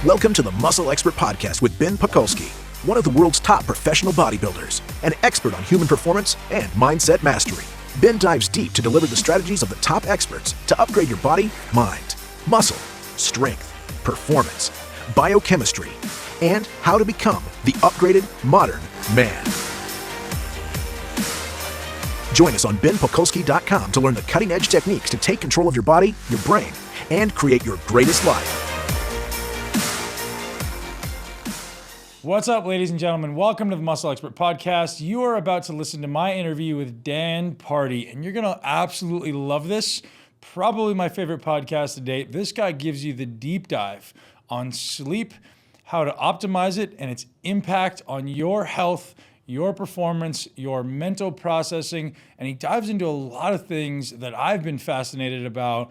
Welcome to the Muscle Expert Podcast with Ben Pakulski, one of the world's top professional bodybuilders, an expert on human performance and mindset mastery. Ben dives deep to deliver the strategies of the top experts to upgrade your body, mind, muscle, strength, performance, biochemistry, and how to become the upgraded modern man. Join us on benpakulski.com to learn the cutting-edge techniques to take control of your body, your brain, and create your greatest life. What's up, ladies and gentlemen? Welcome to the Muscle Expert Podcast. You are about to listen to my interview with Dan Pardi, and you're going to absolutely love this. Probably my favorite podcast to date. This guy gives you the deep dive on sleep, how to optimize it, and its impact on your health, your performance, your mental processing, and he dives into a lot of things that I've been fascinated about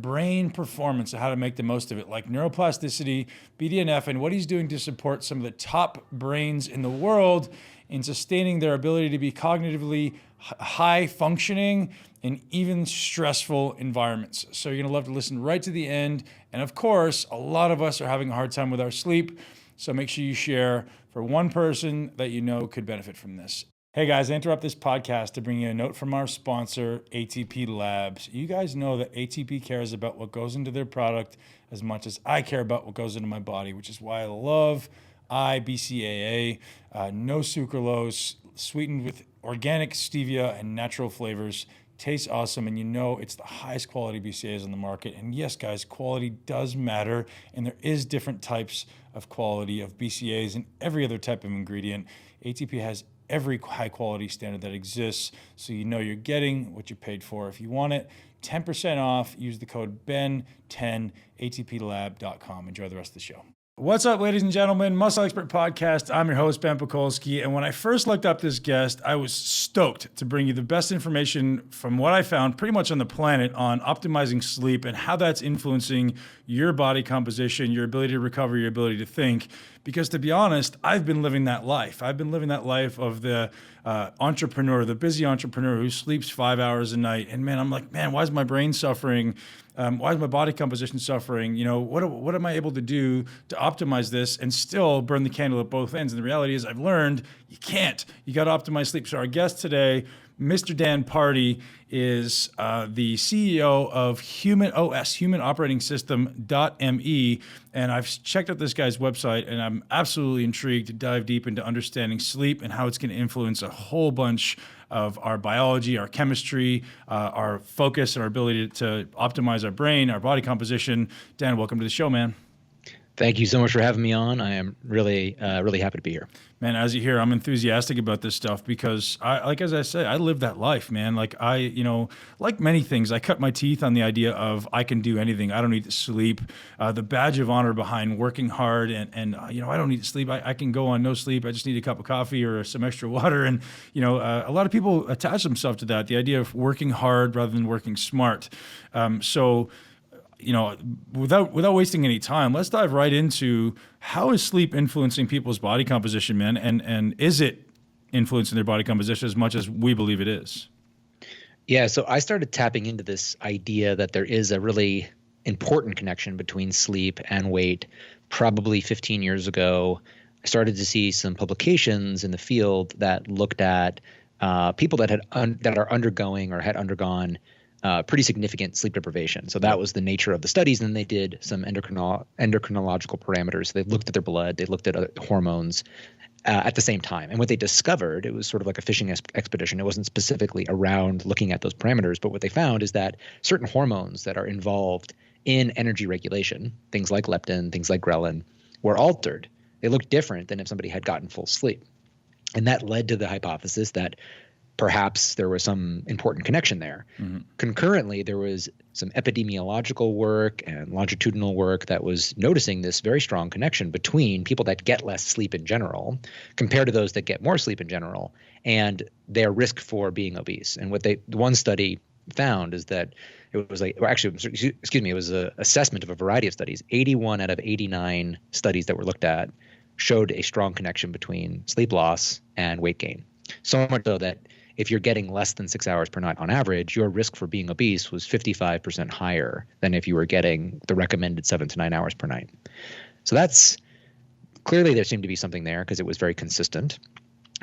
brain performance and how to make the most of it, like neuroplasticity, BDNF, and what he's doing to support some of the top brains in the world in sustaining their ability to be cognitively high functioning in even stressful environments. So you're gonna love to listen right to the end. And of course, a lot of us are having a hard time with our sleep. So make sure you share for one person that you know could benefit from this. Hey guys, I interrupt this podcast to bring you a note from our sponsor, ATP Labs. You guys know that ATP cares about what goes into their product as much as I care about what goes into my body, which is why I love BCAA, no sucralose, sweetened with organic stevia and natural flavors. Tastes awesome, and you know it's the highest quality BCAAs on the market. And yes, guys, quality does matter, and there is different types of quality of BCAAs in every other type of ingredient. ATP has every high quality standard that exists, so you know you're getting what you paid for. If you want it, 10% off, use the code BEN10, atplab.com. Enjoy the rest of the show. What's up, ladies and gentlemen? Muscle Expert Podcast. I'm your host, Ben Pakulski. And when I first looked up this guest, I was stoked to bring you the best information from what I found pretty much on the planet on optimizing sleep and how that's influencing your body composition, your ability to recover, your ability to think. Because to be honest, I've been living that life. I've been living that life of the entrepreneur, the busy entrepreneur who sleeps 5 hours a night. And man, I'm like, man, why is my brain suffering? Why is my body composition suffering? You know, what am I able to do to optimize this and still burn the candle at both ends? And the reality is I've learned you can't. You got to optimize sleep. So our guest today, Mr. Dan Pardi, is the CEO of HumanOS, Human Operating System.me. And I've checked out this guy's website, and I'm absolutely intrigued to dive deep into understanding sleep and how it's going to influence a whole bunch of our biology, our chemistry, our focus, and our ability to optimize our brain, our body composition. Dan, welcome to the show, man. Thank you so much for having me on. I am really happy to be here. Man, as you hear, I'm enthusiastic about this stuff because as I say, I live that life, man. Like like many things, I cut my teeth on the idea of I can do anything. I don't need to sleep. The badge of honor behind working hard and I don't need to sleep. I can go on no sleep. I just need a cup of coffee or some extra water. And, a lot of people attach themselves to that, the idea of working hard rather than working smart. Without wasting any time, let's dive right into how is sleep influencing people's body composition, man, and is it influencing their body composition as much as we believe it is? Yeah, so I started tapping into this idea that there is a really important connection between sleep and weight probably 15 years ago. I started to see some publications in the field that looked at people that are undergoing or had undergone pretty significant sleep deprivation. So that was the nature of the studies. And then they did some endocrinological parameters. They looked at their blood, they looked at other hormones at the same time. And what they discovered, it was sort of like a fishing expedition. It wasn't specifically around looking at those parameters, but what they found is that certain hormones that are involved in energy regulation, things like leptin, things like ghrelin, were altered. They looked different than if somebody had gotten full sleep. And that led to the hypothesis that perhaps there was some important connection there. Mm-hmm. Concurrently, there was some epidemiological work and longitudinal work that was noticing this very strong connection between people that get less sleep in general compared to those that get more sleep in general and their risk for being obese. And what one study found is that it was it was an assessment of a variety of studies. 81 out of 89 studies that were looked at showed a strong connection between sleep loss and weight gain. So much so that if you're getting less than 6 hours per night on average, your risk for being obese was 55% higher than if you were getting the recommended 7 to 9 hours per night. So that's clearly there seemed to be something there because it was very consistent.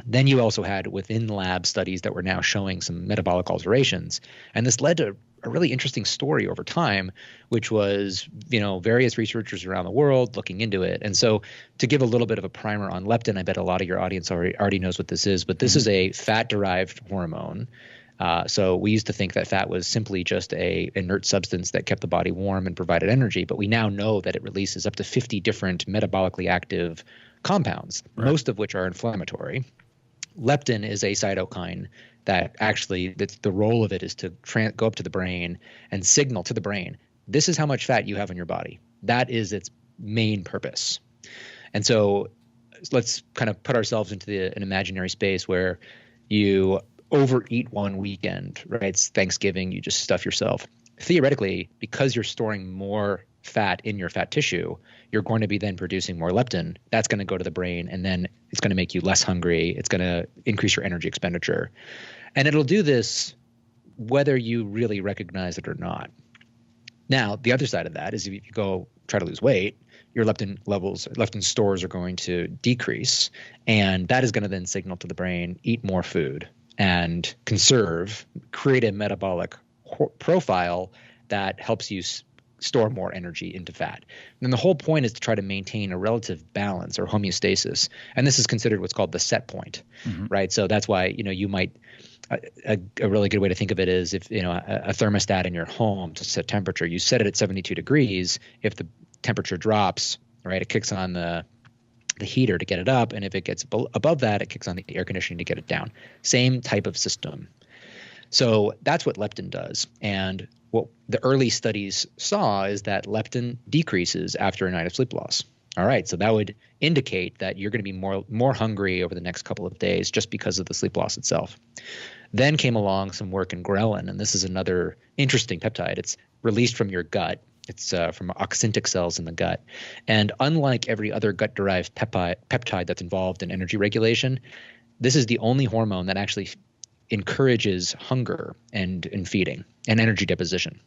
Then you also had within lab studies that were now showing some metabolic alterations. And this led to a really interesting story over time, which was, various researchers around the world looking into it. And so to give a little bit of a primer on leptin, I bet a lot of your audience already knows what this is, but this is a fat-derived hormone. So we used to think that fat was simply just a inert substance that kept the body warm and provided energy, but we now know that it releases up to 50 different metabolically active compounds, most of which are inflammatory. Leptin is a cytokine that actually, the role of it is to go up to the brain and signal to the brain, this is how much fat you have in your body. That is its main purpose. And so let's kind of put ourselves into an imaginary space where you overeat one weekend, right? It's Thanksgiving, you just stuff yourself. Theoretically, because you're storing more fat in your fat tissue, you're going to be then producing more leptin. That's going to go to the brain, and then it's going to make you less hungry. It's going to increase your energy expenditure. And it'll do this whether you really recognize it or not. Now, the other side of that is if you go try to lose weight, your leptin stores are going to decrease, and that is going to then signal to the brain, eat more food and create a metabolic profile that helps you store more energy into fat. And the whole point is to try to maintain a relative balance or homeostasis. And this is considered what's called the set point, right? So that's why, you might, a really good way to think of it is if, a thermostat in your home to set temperature, you set it at 72 degrees. If the temperature drops, right, it kicks on the heater to get it up. And if it gets above that, it kicks on the air conditioning to get it down. Same type of system. So that's what leptin does. And what the early studies saw is that leptin decreases after a night of sleep loss. All right, so that would indicate that you're going to be more hungry over the next couple of days just because of the sleep loss itself. Then came along some work in ghrelin, and this is another interesting peptide. It's released from your gut. It's from oxyntic cells in the gut. And unlike every other gut-derived peptide that's involved in energy regulation, this is the only hormone that actually encourages hunger and feeding and energy deposition.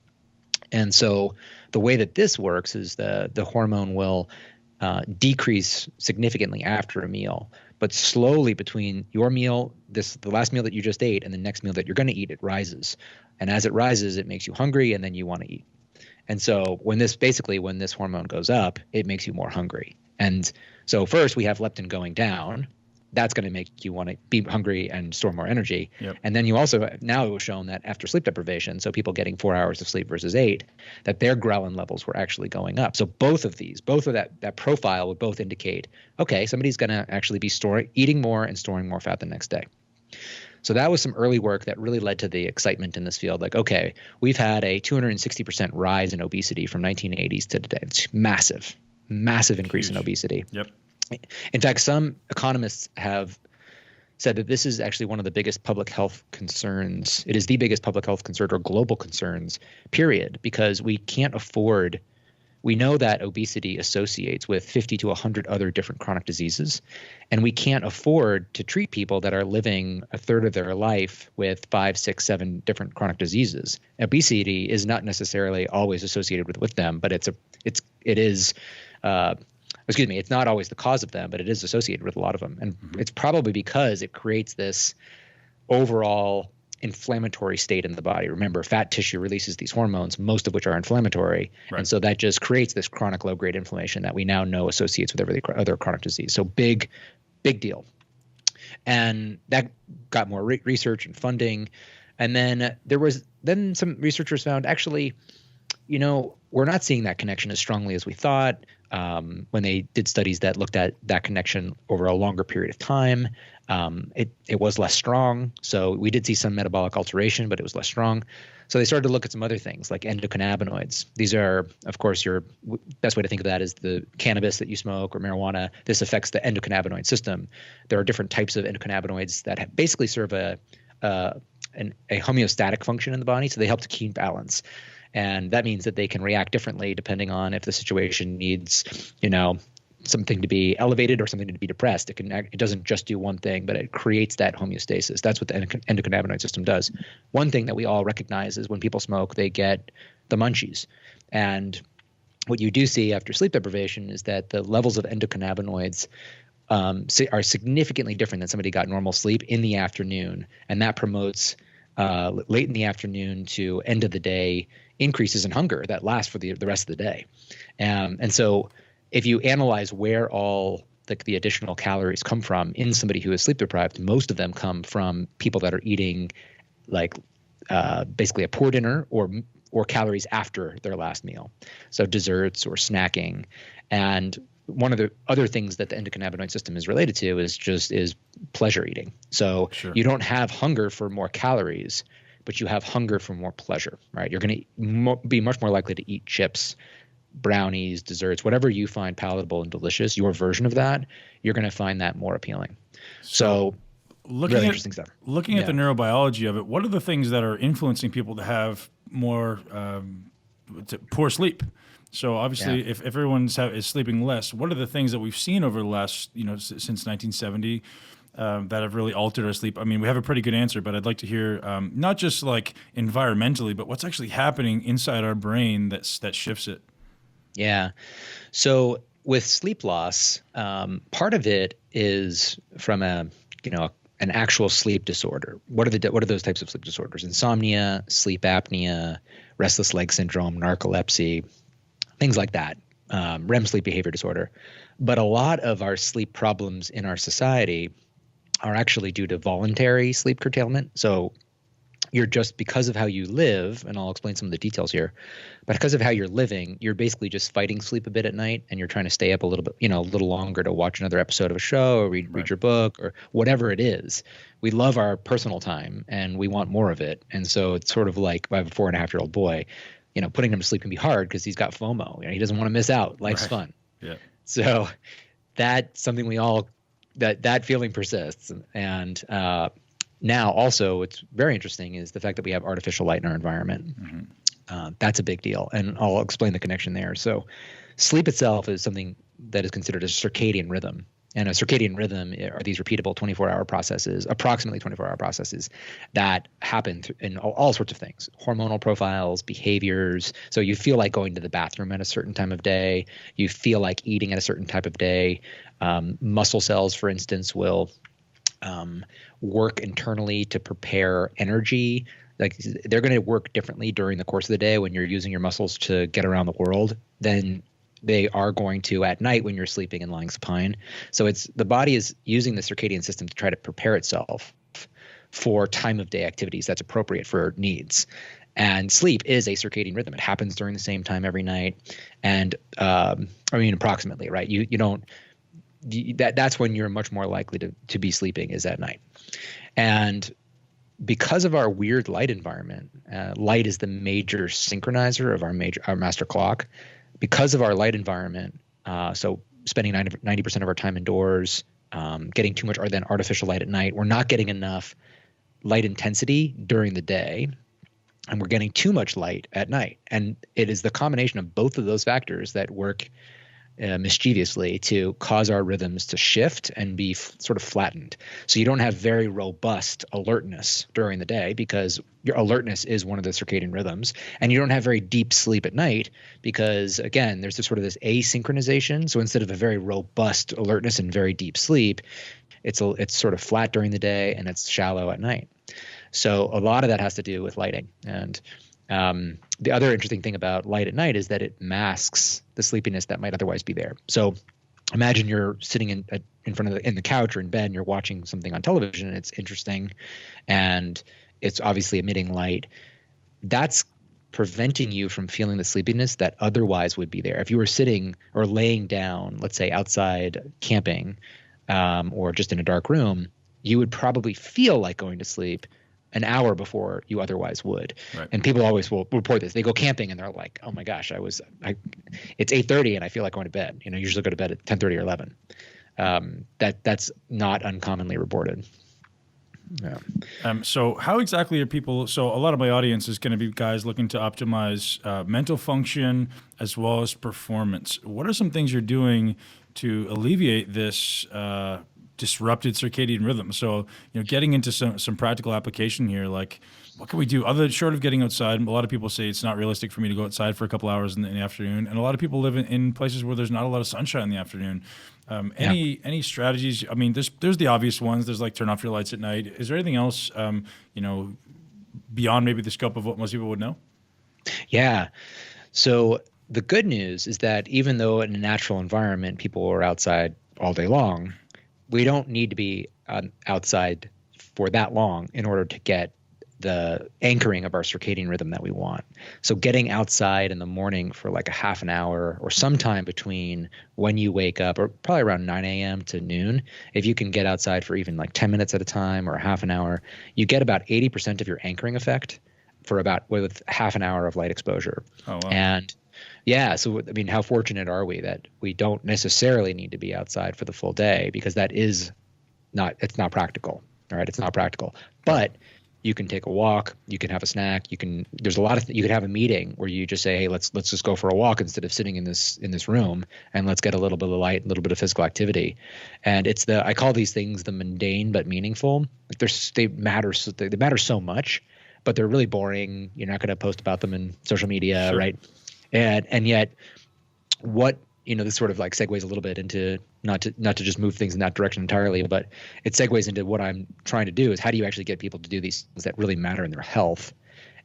And so the way that this works is the hormone will decrease significantly after a meal, but slowly between your meal, the last meal that you just ate, and the next meal that you're going to eat, it rises. And as it rises, it makes you hungry, and then you want to eat. And so when this hormone goes up, it makes you more hungry. And so first we have leptin going down. That's going to make you want to be hungry and store more energy. Yep. And then now it was shown that after sleep deprivation, so people getting 4 hours of sleep versus 8, that their ghrelin levels were actually going up. So both of that profile would both indicate, okay, somebody's going to actually be eating more and storing more fat the next day. So that was some early work that really led to the excitement in this field. Like, okay, we've had a 260% rise in obesity from 1980s to today. It's massive increase in obesity. Yep. In fact, some economists have said that this is actually one of the biggest public health concerns. It is the biggest public health concern or global concerns, period, because we can't afford – we know that obesity associates with 50 to 100 other different chronic diseases, and we can't afford to treat people that are living a third of their life with 5, 6, 7 different chronic diseases. Obesity is not necessarily always associated with them, but it's not always the cause of them, but it is associated with a lot of them. And it's probably because it creates this overall inflammatory state in the body. Remember, fat tissue releases these hormones, most of which are inflammatory. Right. And so that just creates this chronic low-grade inflammation that we now know associates with every other chronic disease. So big deal. And that got more research and funding. And then some researchers found actually, we're not seeing that connection as strongly as we thought. When they did studies that looked at that connection over a longer period of time, it was less strong. So we did see some metabolic alteration, but it was less strong. So they started to look at some other things like endocannabinoids. These are, of course, your best way to think of that is the cannabis that you smoke or marijuana. This affects the endocannabinoid system. There are different types of endocannabinoids that basically serve a homeostatic function in the body. So they help to keep balance. And that means that they can react differently depending on if the situation needs, something to be elevated or something to be depressed. It doesn't just do one thing, but it creates that homeostasis. That's what the endocannabinoid system does. One thing that we all recognize is when people smoke, they get the munchies. And what you do see after sleep deprivation is that the levels of endocannabinoids are significantly different than somebody got normal sleep in the afternoon, and that promotes late in the afternoon to end of the day increases in hunger that last for the rest of the day. And so if you analyze where all the additional calories come from in somebody who is sleep deprived, most of them come from people that are eating like basically a poor dinner or calories after their last meal. So desserts or snacking. And one of the other things that the endocannabinoid system is related to is pleasure eating. So you don't have hunger for more calories, but you have hunger for more pleasure, right? You're going to be much more likely to eat chips, brownies, desserts, whatever you find palatable and delicious, your version of that, you're going to find that more appealing. So really interesting stuff. Looking at the neurobiology of it, what are the things that are influencing people to have more poor sleep? So obviously, if everyone's is sleeping less, what are the things that we've seen over the last, since 1970 that have really altered our sleep? I mean, we have a pretty good answer, but I'd like to hear not just like environmentally, but what's actually happening inside our brain that shifts it. Yeah. So with sleep loss, part of it is from an actual sleep disorder. What are those types of sleep disorders? Insomnia, sleep apnea, restless leg syndrome, narcolepsy, things like that, REM sleep behavior disorder. But a lot of our sleep problems in our society are actually due to voluntary sleep curtailment. So you're just, because of how you live, and I'll explain some of the details here, but because of how you're living, you're basically just fighting sleep a bit at night, and you're trying to stay up a little bit, a little longer to watch another episode of a show or read your book or whatever it is. We love our personal time and we want more of it. And so it's sort of like, I have a 4.5-year-old boy, putting him to sleep can be hard because he's got FOMO. He doesn't want to miss out. Life's fun. Yeah. So that's something that feeling persists. And now also what's very interesting is the fact that we have artificial light in our environment. Mm-hmm. That's a big deal. And I'll explain the connection there. So sleep itself is something that is considered a circadian rhythm. And a circadian rhythm are these repeatable 24-hour processes, approximately 24-hour processes that happen in all sorts of things, hormonal profiles, behaviors. So you feel like going to the bathroom at a certain time of day. You feel like eating at a certain type of day. Muscle cells, for instance, will work internally to prepare energy. Like they're going to work differently during the course of the day when you're using your muscles to get around the world than they are going to at night when you're sleeping and lying supine. So the body is using the circadian system to try to prepare itself for time of day activities that's appropriate for needs. And sleep is a circadian rhythm. It happens during the same time every night. And approximately, right? That's when you're much more likely to be sleeping is at night. And because of our weird light environment, light is the major synchronizer of our master clock. Because of our light environment, so spending 90% of our time indoors, getting too much artificial light at night, we're not getting enough light intensity during the day, and we're getting too much light at night. And it is the combination of both of those factors that work mischievously to cause our rhythms to shift and be sort of flattened. So you don't have very robust alertness during the day because your alertness is one of the circadian rhythms, and you don't have very deep sleep at night because, again, there's this asynchronization. So instead of a very robust alertness and very deep sleep, it's sort of flat during the day and it's shallow at night. So a lot of that has to do with lighting. And the other interesting thing about light at night is that it masks the sleepiness that might otherwise be there. So imagine you're sitting in front of the couch or in bed and you're watching something on television and it's interesting and it's obviously emitting light. That's preventing you from feeling the sleepiness that otherwise would be there. If you were sitting or laying down, let's say outside camping or just in a dark room, you would probably feel like going to sleep an hour before you otherwise would. Right. And people always will report this. They go camping and they're like, oh my gosh, it's 8:30 and I feel like going to bed. Usually go to bed at 10:30 or 11. That's not uncommonly reported. Yeah. So how exactly are people, so a lot of my audience is going to be guys looking to optimize mental function as well as performance. What are some things you're doing to alleviate this disrupted circadian rhythm. So, getting into some practical application here, like what can we do other short of getting outside? A lot of people say it's not realistic for me to go outside for a couple hours in the afternoon. And a lot of people live in places where there's not a lot of sunshine in the afternoon. Any strategies? I mean, there's the obvious ones. There's like turn off your lights at night. Is there anything else, beyond maybe the scope of what most people would know? Yeah. So the good news is that even though in a natural environment, people are outside all day long, we don't need to be outside for that long in order to get the anchoring of our circadian rhythm that we want. So getting outside in the morning for like a half an hour or sometime between when you wake up, or probably around 9 a.m. to noon, if you can get outside for even like 10 minutes at a time or half an hour, you get about 80% of your anchoring effect with half an hour of light exposure. Oh, wow. And yeah, so I mean, how fortunate are we that we don't necessarily need to be outside for the full day, because it's not practical. All right, it's not practical. But you can take a walk, you can have a snack, you can have a meeting where you just say, hey, let's just go for a walk instead of sitting in this room, and let's get a little bit of light, a little bit of physical activity. And I call these things the mundane but meaningful. Like they matter so much, but they're really boring. You're not going to post about them in social media, sure. Right? And yet, what this sort of like segues a little bit into not to just move things in that direction entirely, but it segues into what I'm trying to do is how do you actually get people to do these things that really matter in their health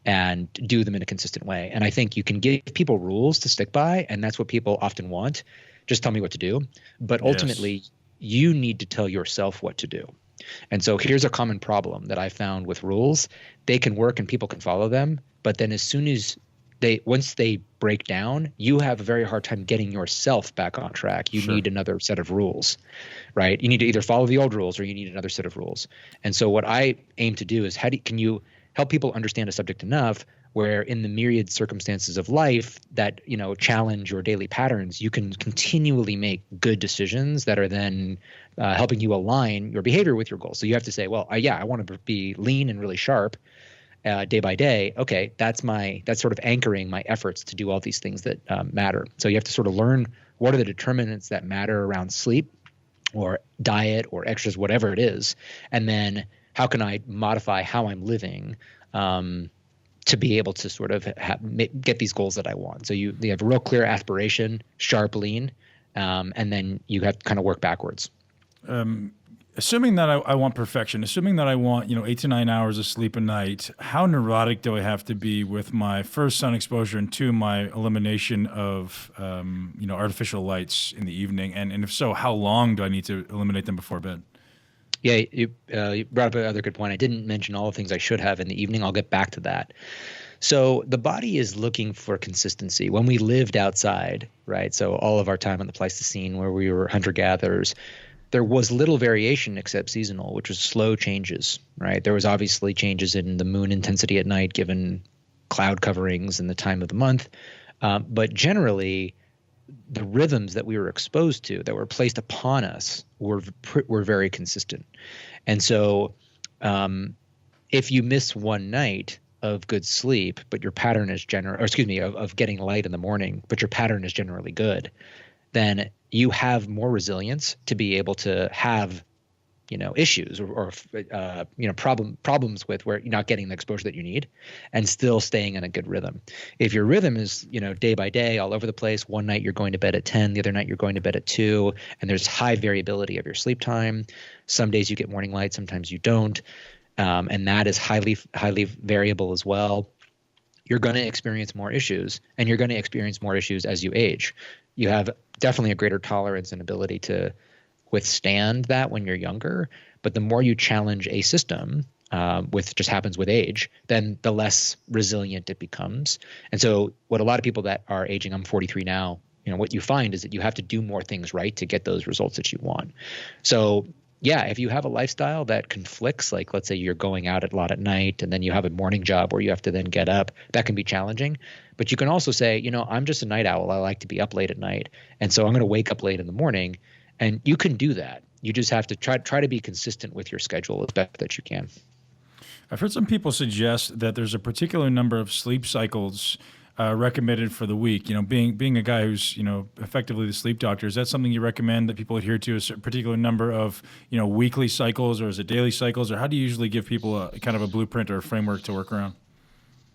and do them in a consistent way. And I think you can give people rules to stick by, and that's what people often want. Just tell me what to do. But ultimately, you need to tell yourself what to do. And so here's a common problem that I found with rules. They can work and people can follow them, but then as soon as once they break down, you have a very hard time getting yourself back on track. You need another set of rules, right? You need to either follow the old rules or you need another set of rules. And so what I aim to do is can you help people understand a subject enough where in the myriad circumstances of life that, challenge your daily patterns, you can continually make good decisions that are then helping you align your behavior with your goals. So you have to say, well, I want to be lean and really sharp. Day by day, okay, that's sort of anchoring my efforts to do all these things that matter. So you have to sort of learn what are the determinants that matter around sleep or diet or exercise, whatever it is, and then how can I modify how I'm living to be able to sort of get these goals that I want. So you have a real clear aspiration, sharp, lean, and then you have to kind of work backwards. Assuming that I want perfection, assuming that I want 8 to 9 hours of sleep a night, how neurotic do I have to be with my first sun exposure and two, my elimination of artificial lights in the evening, and if so, how long do I need to eliminate them before bed? Yeah, you brought up another good point. I didn't mention all the things I should have in the evening. I'll get back to that. So the body is looking for consistency. When we lived outside, right? So all of our time in the Pleistocene, where we were hunter-gatherers, there was little variation except seasonal, which was slow changes, right? There was obviously changes in the moon intensity at night given cloud coverings and the time of the month. But generally, the rhythms that we were exposed to, that were placed upon us, were very consistent. And so if you miss one night of good sleep, but your pattern is of getting light in the morning, but your pattern is generally good, then you have more resilience to be able to have, issues or problems with where you're not getting the exposure that you need and still staying in a good rhythm. If your rhythm is, day by day all over the place, one night you're going to bed at 10, the other night you're going to bed at 2, and there's high variability of your sleep time. Some days you get morning light, sometimes you don't. And that is highly, highly variable as well. You're going to experience more issues, and you're going to experience more issues as you age. You have definitely a greater tolerance and ability to withstand that when you're younger. But the more you challenge a system, which just happens with age, then the less resilient it becomes. And so what a lot of people that are aging, I'm 43 now, what you find is that you have to do more things right to get those results that you want. So yeah, if you have a lifestyle that conflicts, like let's say you're going out a lot at night and then you have a morning job where you have to then get up, that can be challenging. But you can also say, I'm just a night owl. I like to be up late at night. And so I'm going to wake up late in the morning. And you can do that. You just have to try to be consistent with your schedule as best that you can. I've heard some people suggest that there's a particular number of sleep cycles recommended for the week? You know, being a guy who's, you know, effectively the sleep doctor, is that something you recommend that people adhere to a particular number of, you know, weekly cycles, or is it daily cycles, or how do you usually give people a kind of a blueprint or a framework to work around?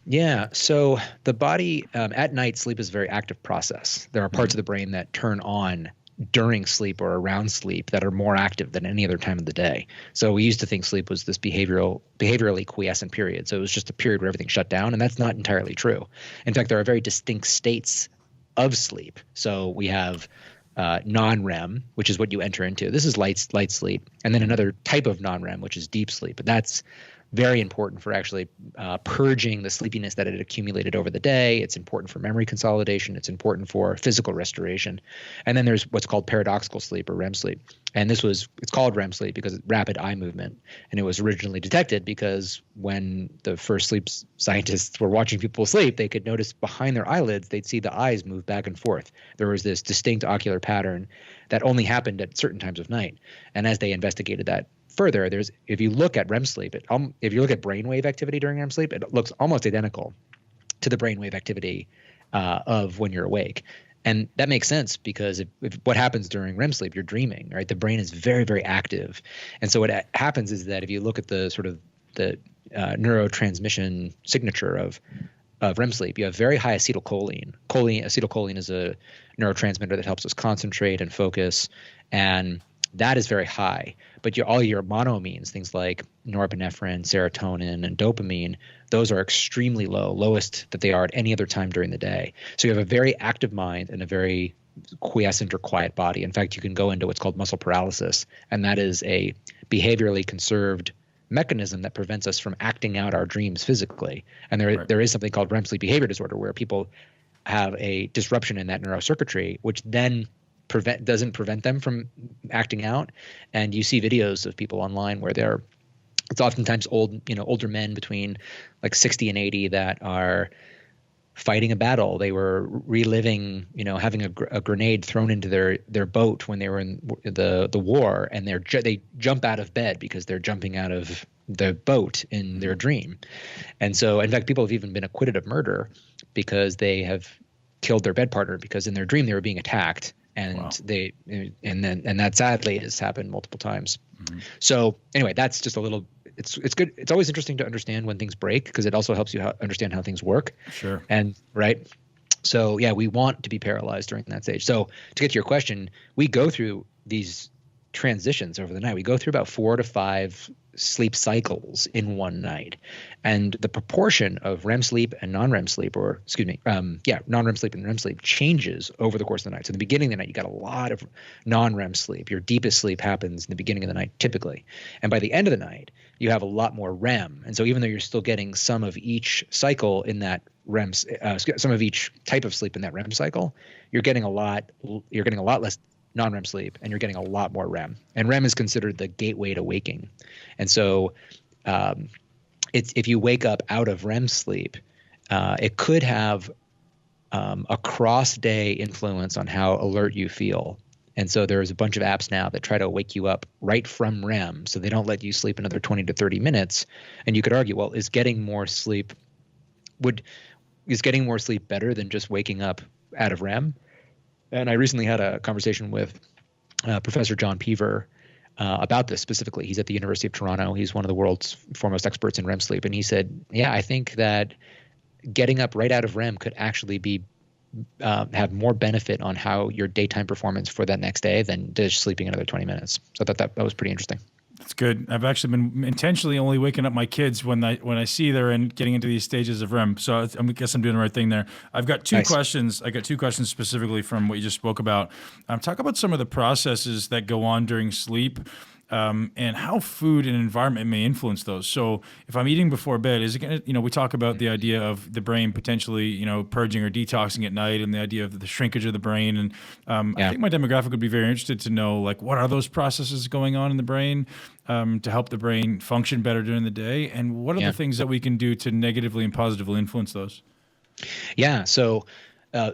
Yeah. So the body at night, sleep is a very active process. There are parts of the brain that turn on during sleep or around sleep that are more active than any other time of the day. So we used to think sleep was this behaviorally quiescent period. So it was just a period where everything shut down, and that's not entirely true. In fact, there are very distinct states of sleep. So we have non-REM, which is what you enter into. This is light sleep, and then another type of non-REM, which is deep sleep. But that's very important for actually purging the sleepiness that had accumulated over the day. It's important for memory consolidation. It's important for physical restoration. And then there's what's called paradoxical sleep, or REM sleep. And it's called REM sleep because it's rapid eye movement. And it was originally detected because when the first sleep scientists were watching people sleep, they could notice behind their eyelids, they'd see the eyes move back and forth. There was this distinct ocular pattern that only happened at certain times of night. And as they investigated that further, if you look at REM sleep, if you look at brainwave activity during REM sleep, it looks almost identical to the brainwave activity of when you're awake. And that makes sense because if what happens during REM sleep, you're dreaming, right? The brain is very, very active. And so what happens is that if you look at the sort of the neurotransmission signature of REM sleep, you have very high acetylcholine. Acetylcholine is a neurotransmitter that helps us concentrate and focus, and that is very high. But all your monoamines, things like norepinephrine, serotonin, and dopamine, those are extremely low, lowest that they are at any other time during the day. So you have a very active mind and a very quiescent or quiet body. In fact, you can go into what's called muscle paralysis, and that is a behaviorally conserved mechanism that prevents us from acting out our dreams physically. And there is something called REM sleep behavior disorder, where people have a disruption in that neurocircuitry, which then doesn't prevent them from acting out. And you see videos of people online where it's oftentimes older men between like 60 and 80 that are fighting a battle. They were reliving, having a grenade thrown into their boat when they were in the war, and they jump out of bed because they're jumping out of the boat in their dream. And so, in fact, people have even been acquitted of murder because they have killed their bed partner because in their dream they were being attacked. And wow. That sadly has happened multiple times. Mm-hmm. So anyway, that's just a little. It's good. It's always interesting to understand when things break because it also helps you understand how things work. Sure. And right. So yeah, we want to be paralyzed during that stage. So to get to your question, we go through these transitions over the night. We go through about 4 to 5 sleep cycles in one night, and the proportion of REM sleep and non-REM sleep, non-REM sleep and REM sleep changes over the course of the night. So in the beginning of the night, you got a lot of non-REM sleep. Your deepest sleep happens in the beginning of the night typically, and by the end of the night, you have a lot more REM. And so even though you're still getting some of each cycle in that REM, some of each type of sleep in that REM cycle, you're getting a lot less non-REM sleep, and you're getting a lot more REM. And REM is considered the gateway to waking. And so if you wake up out of REM sleep, it could have a cross-day influence on how alert you feel. And so there's a bunch of apps now that try to wake you up right from REM, so they don't let you sleep another 20 to 30 minutes. And you could argue, well, is getting more sleep better than just waking up out of REM? And I recently had a conversation with Professor John Peever about this specifically. He's at the University of Toronto. He's one of the world's foremost experts in REM sleep. And he said, yeah, I think that getting up right out of REM could actually have more benefit on how your daytime performance for that next day than just sleeping another 20 minutes. So I thought that was pretty interesting. That's good. I've actually been intentionally only waking up my kids when I see they're getting into these stages of REM. So I guess I'm doing the right thing there. I've got two questions. I got 2 questions specifically from what you just spoke about. Talk about some of the processes that go on during sleep. And how food and environment may influence those. So if I'm eating before bed, is it going to, we talk about the idea of the brain potentially, purging or detoxing at night, and the idea of the shrinkage of the brain. And I think my demographic would be very interested to know, like, what are those processes going on in the brain to help the brain function better during the day? And what are the things that we can do to negatively and positively influence those? Yeah. So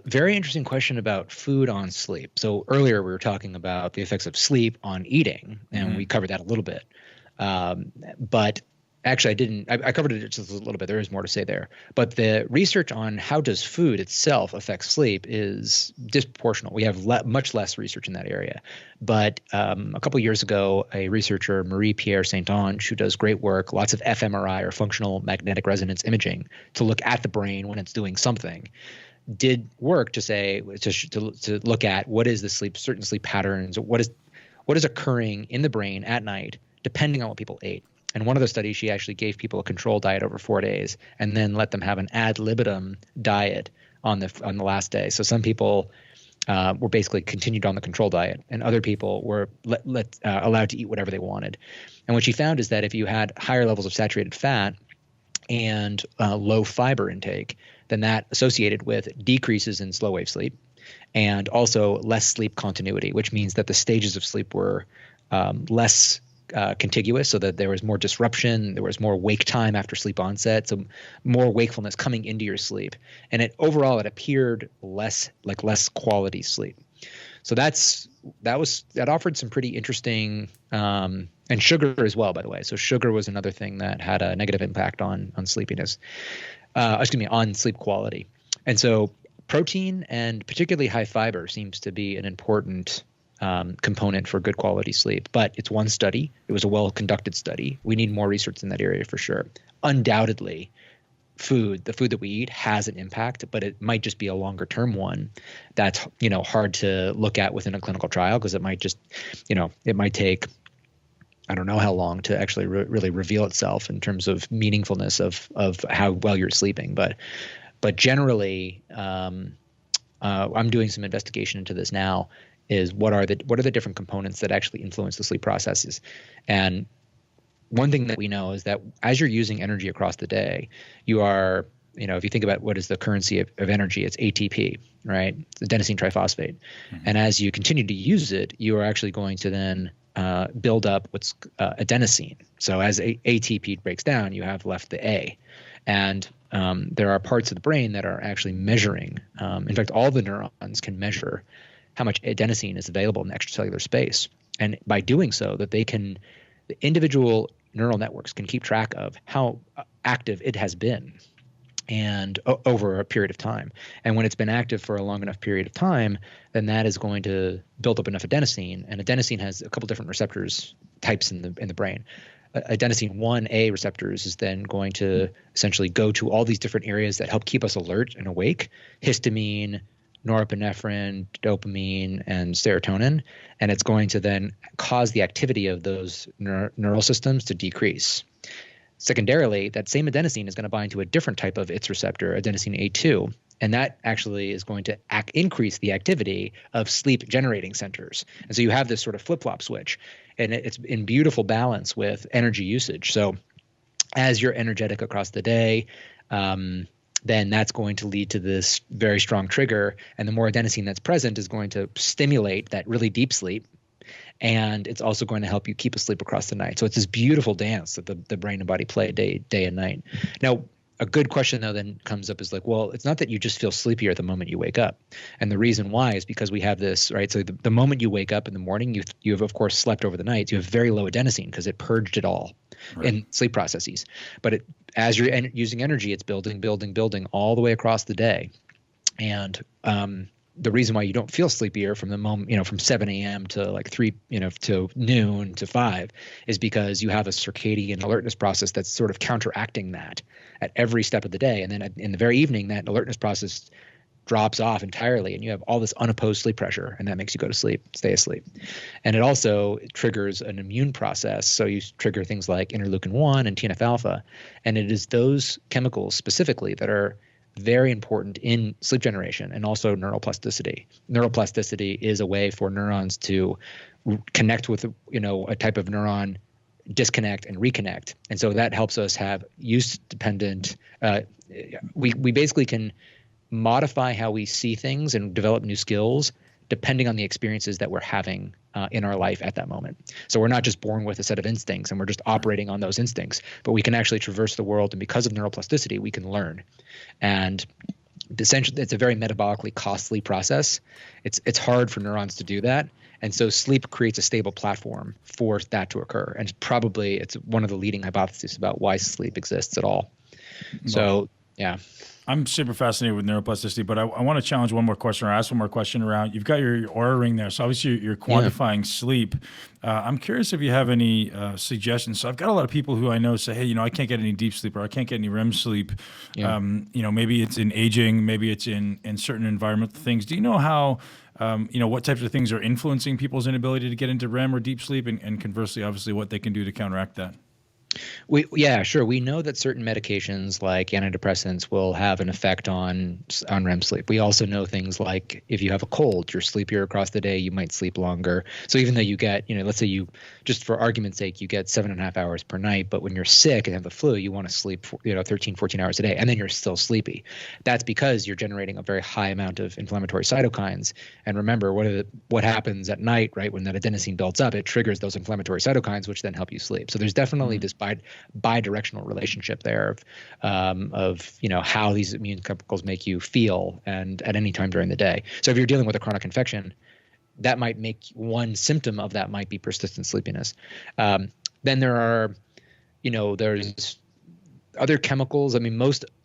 very interesting question about food on sleep. So earlier we were talking about the effects of sleep on eating, and we covered that a little bit. But Actually, I didn't. I covered it just a little bit. There is more to say there. But the research on how does food itself affect sleep is disproportional. We have much less research in that area. But a couple of years ago, a researcher, Marie-Pierre Saint-Onge, who does great work, lots of fMRI or functional magnetic resonance imaging to look at the brain when it's doing something, did work to say to look at what is the certain sleep patterns, what is occurring in the brain at night, depending on what people ate. And one of the studies, she actually gave people a control diet over 4 days and then let them have an ad libitum diet on the last day. So some people were basically continued on the control diet, and other people were allowed to eat whatever they wanted. And what she found is that if you had higher levels of saturated fat and low fiber intake, then that associated with decreases in slow wave sleep and also less sleep continuity, which means that the stages of sleep were less contiguous, so that there was more disruption, there was more wake time after sleep onset, so more wakefulness coming into your sleep. And overall it appeared less quality sleep. So that offered some pretty interesting, and sugar as well, by the way. So sugar was another thing that had a negative impact on sleepiness, on sleep quality. And so protein and particularly high fiber seems to be an important component for good quality sleep. But it's one study. It was a well-conducted study. We need more research in that area for sure. Undoubtedly, the food that we eat has an impact, but it might just be a longer-term one that's, hard to look at within a clinical trial, because it might just, it might take, I don't know how long to actually really reveal itself in terms of meaningfulness of how well you're sleeping. But generally, I'm doing some investigation into this now. Is what are the different components that actually influence the sleep processes? And one thing that we know is that as you're using energy across the day, you are, if you think about what is the currency of energy, it's ATP, right? It's adenosine triphosphate. Mm-hmm. And as you continue to use it, you are actually going to then build up what's adenosine. So as ATP breaks down, you have left the A. And there are parts of the brain that are actually measuring. In fact, all the neurons can measure how much adenosine is available in the extracellular space. And by doing so, the individual neural networks can keep track of how active it has been and over a period of time. And when it's been active for a long enough period of time, then that is going to build up enough adenosine. And adenosine has a couple different receptors types in the brain. Adenosine 1A receptors is then going to essentially go to all these different areas that help keep us alert and awake: histamine, norepinephrine, dopamine, and serotonin. And it's going to then cause the activity of those neural systems to decrease. Secondarily, that same adenosine is going to bind to a different type of its receptor, adenosine A2, and that actually is going to increase the activity of sleep-generating centers. And so you have this sort of flip-flop switch, and it's in beautiful balance with energy usage. So as you're energetic across the day, then that's going to lead to this very strong trigger, and the more adenosine that's present is going to stimulate that really deep sleep, and it's also going to help you keep asleep across the night. So it's this beautiful dance that the brain and body play day and night. Now, a good question, though, then comes up is like, well, it's not that you just feel sleepier the moment you wake up. And the reason why is because we have this, right? So the moment you wake up in the morning, you have, of course, slept over the night. You have very low adenosine because it purged it all in sleep processes. But as you're using energy, it's building all the way across the day. And the reason why you don't feel sleepier from the moment, from 7 a.m. to like 3, to noon to 5 is because you have a circadian alertness process that's sort of counteracting that at every step of the day. And then in the very evening, that alertness process drops off entirely, and you have all this unopposed sleep pressure, and that makes you go to sleep, stay asleep. And it also triggers an immune process. So you trigger things like Interleukin-1 and TNF-Alpha. And it is those chemicals specifically that are very important in sleep generation and also neuroplasticity. Neuroplasticity is a way for neurons to connect with, a type of neuron, disconnect and reconnect. And so that helps us have use-dependent we basically can modify how we see things and develop new skills depending on the experiences that we're having in our life at that moment. So we're not just born with a set of instincts and we're just operating on those instincts, but we can actually traverse the world, and because of neuroplasticity, we can learn. And essentially, it's a very metabolically costly process. It's hard for neurons to do that, And so sleep creates a stable platform for that to occur. And it's one of the leading hypotheses about why sleep exists at all. So, yeah. I'm super fascinated with neuroplasticity, but I want to challenge one more question or ask one more question around. You've got your Aura ring there, so obviously you're quantifying sleep. I'm curious if you have any suggestions. So I've got a lot of people who I know say, hey, I can't get any deep sleep or I can't get any REM sleep. Yeah. Maybe it's in aging, maybe it's in certain environmental things. Do you know how, what types of things are influencing people's inability to get into REM or deep sleep, and conversely, obviously, what they can do to counteract that? Sure. We know that certain medications like antidepressants will have an effect on REM sleep. We also know things like if you have a cold, you're sleepier across the day, you might sleep longer. So even though you get, let's say you, just for argument's sake, you get 7.5 hours per night, but when you're sick and have the flu, you want to sleep, 13, 14 hours a day, and then you're still sleepy. That's because you're generating a very high amount of inflammatory cytokines. And remember, what happens at night, right? When that adenosine builds up, it triggers those inflammatory cytokines, which then help you sleep. So there's definitely this bi-directional relationship there of how these immune chemicals make you feel and at any time during the day. So if you're dealing with a chronic infection, that might make one symptom of that might be persistent sleepiness. Then there are, there's other chemicals. I mean,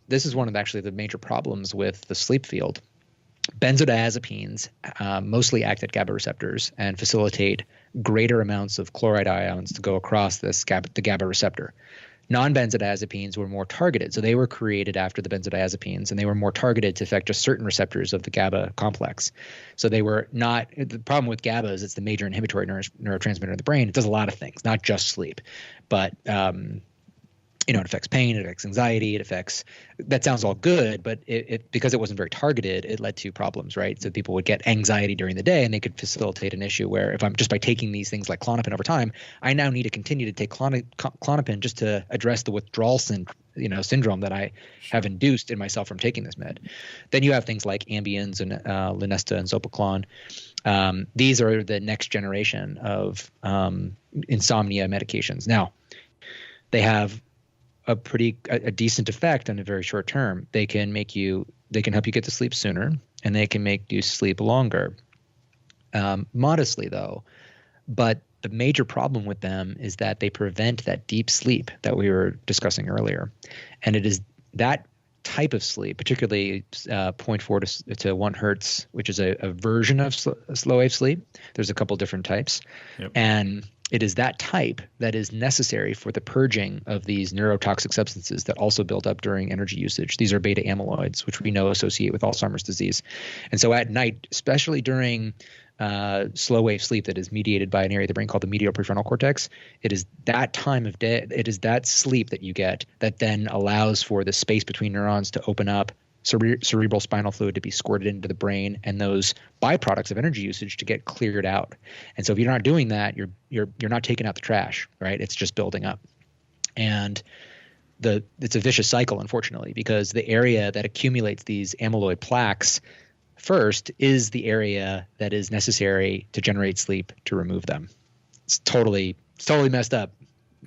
this is one of actually the major problems with the sleep field. Benzodiazepines mostly act at GABA receptors and facilitate greater amounts of chloride ions to go across the GABA receptor. Non-benzodiazepines were more targeted. So they were created after the benzodiazepines, and they were more targeted to affect just certain receptors of the GABA complex. So they were not – the problem with GABA is it's the major inhibitory neurotransmitter in the brain. It does a lot of things, not just sleep. But it affects pain, it affects anxiety, it affects – that sounds all good, but it because it wasn't very targeted, it led to problems, right? So people would get anxiety during the day, and they could facilitate an issue where if I'm just by taking these things like Klonopin over time, I now need to continue to take Klonopin just to address the withdrawal syndrome that I have induced in myself from taking this med. Then you have things like Ambiens and Lunesta and Zopiclone. These are the next generation of insomnia medications. Now, they have a decent effect on a very short term. They can help you get to sleep sooner, and they can make you sleep longer, modestly though. But the major problem with them is that they prevent that deep sleep that we were discussing earlier. And it is that type of sleep, particularly 0.4 to 1 hertz, which is a version of slow wave sleep. There's a couple different types. Yep. And it is that type that is necessary for the purging of these neurotoxic substances that also build up during energy usage. These are beta amyloids, which we know associate with Alzheimer's disease. And so at night, especially during slow wave sleep that is mediated by an area of the brain called the medial prefrontal cortex, it is that time of day, it is that sleep that you get that then allows for the space between neurons to open up, cerebral spinal fluid to be squirted into the brain, and those byproducts of energy usage to get cleared out. And so if you're not doing that, you're not taking out the trash, right? It's just building up. And it's a vicious cycle, unfortunately, because the area that accumulates these amyloid plaques first is the area that is necessary to generate sleep to remove them. It's totally messed up.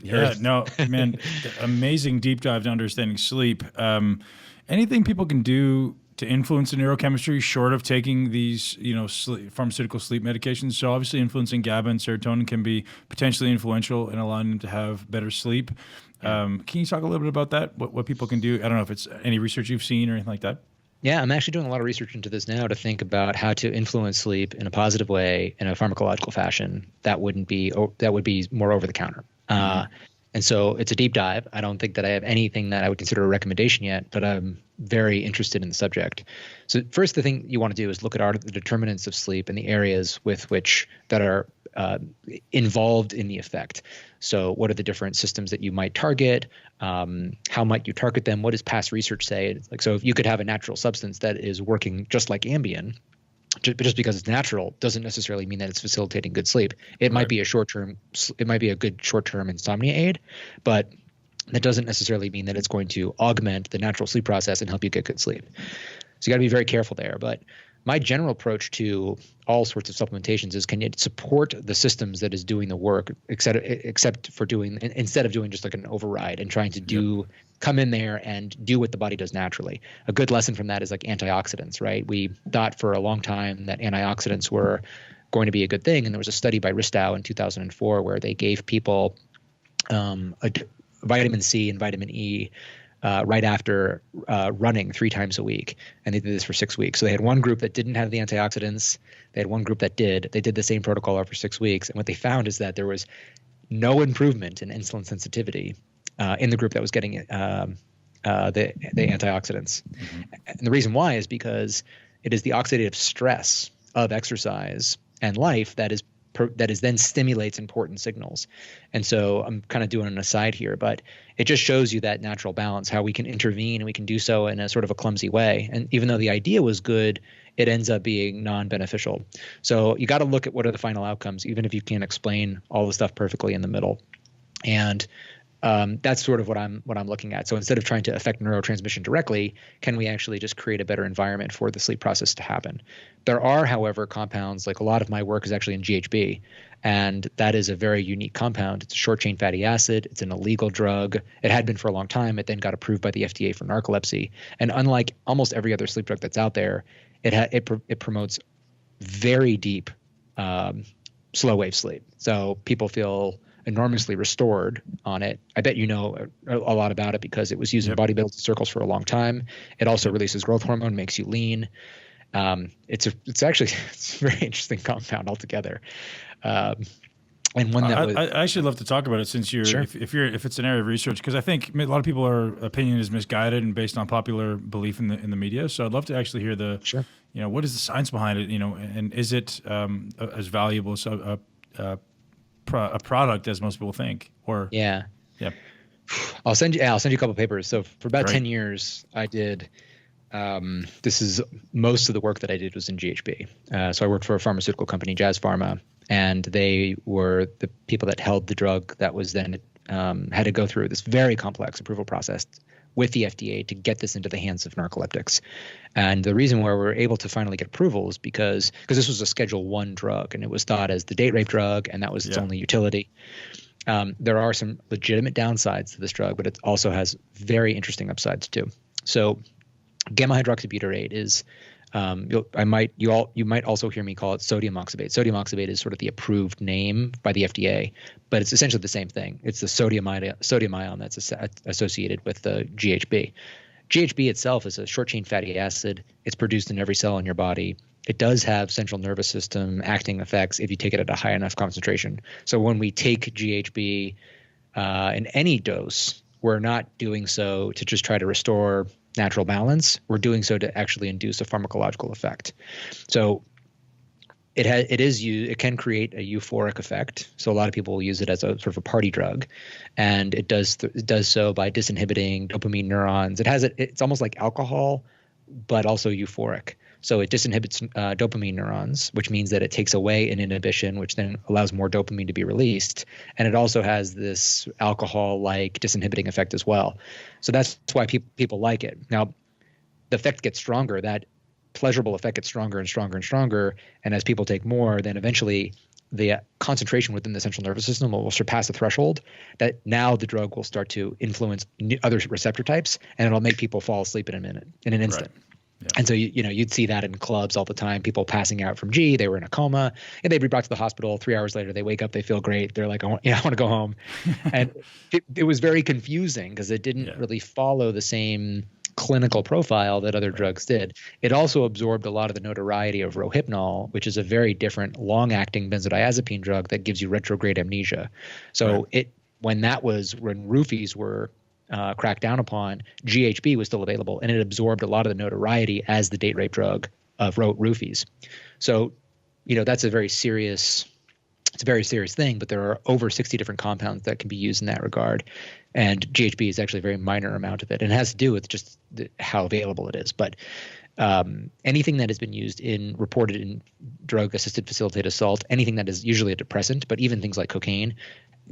Yeah, no, man, amazing deep dive to understanding sleep. Anything people can do to influence the neurochemistry short of taking these, pharmaceutical sleep medications? So obviously influencing GABA and serotonin can be potentially influential in allowing them to have better sleep. Can you talk a little bit about that? What people can do? I don't know if it's any research you've seen or anything like that. Yeah, I'm actually doing a lot of research into this now to think about how to influence sleep in a positive way in a pharmacological fashion that would be more over the counter. And so it's a deep dive. I don't think that I have anything that I would consider a recommendation yet, but I'm very interested in the subject. So first, the thing you want to do is look at the determinants of sleep and the areas that are involved in the effect. So what are the different systems that you might target? How might you target them? What does past research say? So if you could have a natural substance that is working just like Ambien, just because it's natural doesn't necessarily mean that it's facilitating good sleep. It might be a good short-term insomnia aid, but that doesn't necessarily mean that it's going to augment the natural sleep process and help you get good sleep. So you got to be very careful there. But my general approach to all sorts of supplementations is, can you support the systems that is doing the work, instead of doing just like an override and trying to come in there and do what the body does naturally. A good lesson from that is like antioxidants, right? We thought for a long time that antioxidants were going to be a good thing. And there was a study by Ristow in 2004 where they gave people vitamin C and vitamin E right after running 3 times a week. And they did this for 6 weeks. So they had one group that didn't have the antioxidants. They had one group that did. They did the same protocol over 6 weeks. And what they found is that there was no improvement in insulin sensitivity in the group that was getting the antioxidants. Mm-hmm. And the reason why is because it is the oxidative stress of exercise and life that is then stimulates important signals. And so I'm kind of doing an aside here, but it just shows you that natural balance, how we can intervene, and we can do so in a sort of a clumsy way. And even though the idea was good, it ends up being non-beneficial. So you got to look at what are the final outcomes, even if you can't explain all the stuff perfectly in the middle. And that's sort of what I'm looking at. So instead of trying to affect neurotransmission directly, can we actually just create a better environment for the sleep process to happen? There are, however, compounds, like a lot of my work is actually in GHB, and that is a very unique compound. It's a short-chain fatty acid. It's an illegal drug. It had been for a long time. It then got approved by the FDA for narcolepsy. And unlike almost every other sleep drug that's out there, it promotes very deep slow-wave sleep. So people feel enormously restored on it. I bet you know a lot about it because it was used in bodybuilding circles for a long time. It also releases growth hormone, makes you lean. It's a very interesting compound altogether. And one that I actually love to talk about it since you're Sure. if it's an area of research, because I think a lot of people's opinion is misguided and based on popular belief in the media. So I'd love to actually hear what is the science behind it, and is it as valuable as a product as most people think? Or yeah. I'll send you a couple of papers. So for about Great. 10 years, I did. This is most of the work that I did was in GHB. So I worked for a pharmaceutical company, Jazz Pharma, and they were the people that held the drug that was then had to go through this very complex approval process with the FDA to get this into the hands of narcoleptics. And the reason why we were able to finally get approval is because this was a Schedule I drug, and it was thought as the date rape drug, and that was its only utility. There are some legitimate downsides to this drug, but it also has very interesting upsides too. So gamma hydroxybutyrate is you might also hear me call it sodium oxybate. Sodium oxybate is sort of the approved name by the FDA, but it's essentially the same thing. It's the sodium ion that's associated with the GHB. GHB itself is a short-chain fatty acid. It's produced in every cell in your body. It does have central nervous system acting effects if you take it at a high enough concentration. So when we take GHB in any dose, we're not doing so to just try to restore natural balance. We're doing so to actually induce a pharmacological effect. So it can create a euphoric effect. So a lot of people will use it as a sort of a party drug, and it does so by disinhibiting dopamine neurons. It's almost like alcohol, but also euphoric. So it disinhibits dopamine neurons, which means that it takes away an inhibition, which then allows more dopamine to be released. And it also has this alcohol-like disinhibiting effect as well. So that's why people like it. Now, the effect gets stronger. That pleasurable effect gets stronger and stronger and stronger. And as people take more, then eventually the concentration within the central nervous system will surpass a threshold that now the drug will start to influence other receptor types, and it'll make people fall asleep in an instant. Right. Yeah. And so you'd see that in clubs all the time, people passing out from they were in a coma, and they'd be brought to the hospital. 3 hours later, they wake up, they feel great. They're like, I want to go home. And it was very confusing because it didn't really follow the same clinical profile that other drugs did. It also absorbed a lot of the notoriety of Rohypnol, which is a very different long-acting benzodiazepine drug that gives you retrograde amnesia. So when roofies were cracked down upon, GHB was still available, and it absorbed a lot of the notoriety as the date rape drug of roofies. So, that's a very serious thing, but there are over 60 different compounds that can be used in that regard. And GHB is actually a very minor amount of it. And it has to do with just how available it is. But anything that has been reported in drug-assisted facilitated assault, anything that is usually a depressant, but even things like cocaine,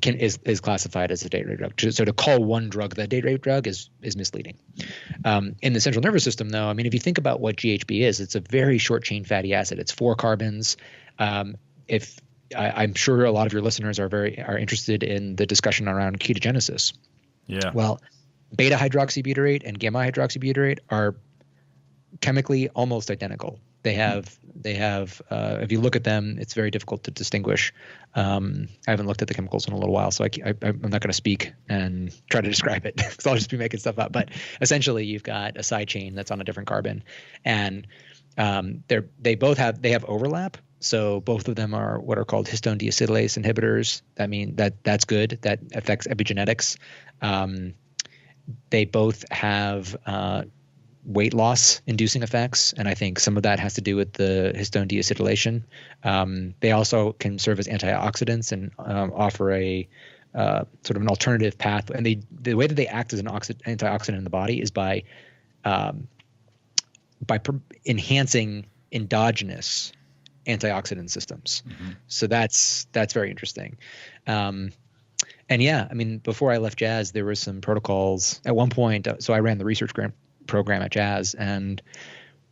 is classified as a date rape drug. So to call one drug the date rape drug is misleading. In the central nervous system, though, I mean, if you think about what GHB is, it's a very short chain fatty acid. It's 4 carbons. I'm sure a lot of your listeners are interested in the discussion around ketogenesis. Yeah. Well, beta hydroxybutyrate and gamma hydroxybutyrate are chemically almost identical. They have if you look at them, it's very difficult to distinguish. I haven't looked at the chemicals in a little while, so I'm not going to speak and try to describe it because I'll just be making stuff up. But essentially, you've got a side chain that's on a different carbon, and they have overlap. So both of them are what are called histone deacetylase inhibitors. That means that's good. That affects epigenetics. They both have weight loss inducing effects, and I think some of that has to do with the histone deacetylation. They also can serve as antioxidants and offer a sort of an alternative path. And the way that they act as an antioxidant in the body is by enhancing endogenous antioxidant systems. Mm-hmm. So that's very interesting. And yeah, I mean, before I left Jazz, there were some protocols at one point. So I ran the research grant program at Jazz, and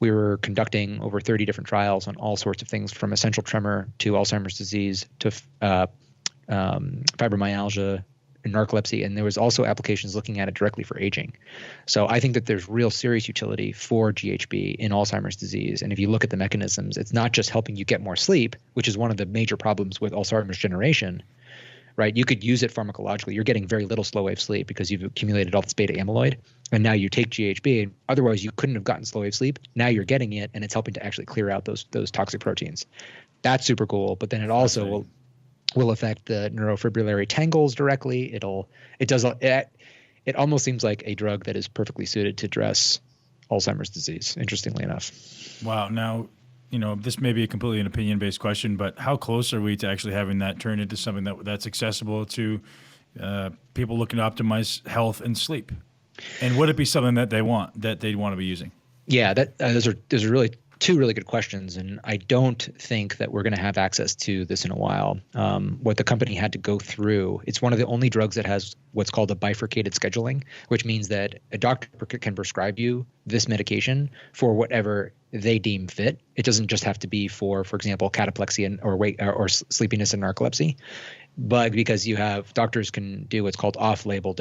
we were conducting over 30 different trials on all sorts of things, from essential tremor to Alzheimer's disease to fibromyalgia and narcolepsy. And there was also applications looking at it directly for aging. So I think that there's real serious utility for GHB in Alzheimer's disease. And if you look at the mechanisms, it's not just helping you get more sleep, which is one of the major problems with Alzheimer's generation, right? You could use it pharmacologically. You're getting very little slow wave sleep because you've accumulated all this beta amyloid. And now you take GHB. Otherwise, you couldn't have gotten slow wave sleep. Now you're getting it, and it's helping to actually clear out those toxic proteins. That's super cool. But then it also will affect the neurofibrillary tangles directly. It almost seems like a drug that is perfectly suited to address Alzheimer's disease, interestingly enough. Wow. Now, this may be a completely an opinion-based question, but how close are we to actually having that turn into something that's accessible to people looking to optimize health and sleep? And would it be something that they'd want to be using? Yeah, those are really two really good questions, and I don't think that we're going to have access to this in a while. What the company had to go through, it's one of the only drugs that has what's called a bifurcated scheduling, which means that a doctor can prescribe you this medication for whatever they deem fit. It doesn't just have to be for example, cataplexy or sleepiness and narcolepsy. But because you have doctors can do what's called off-label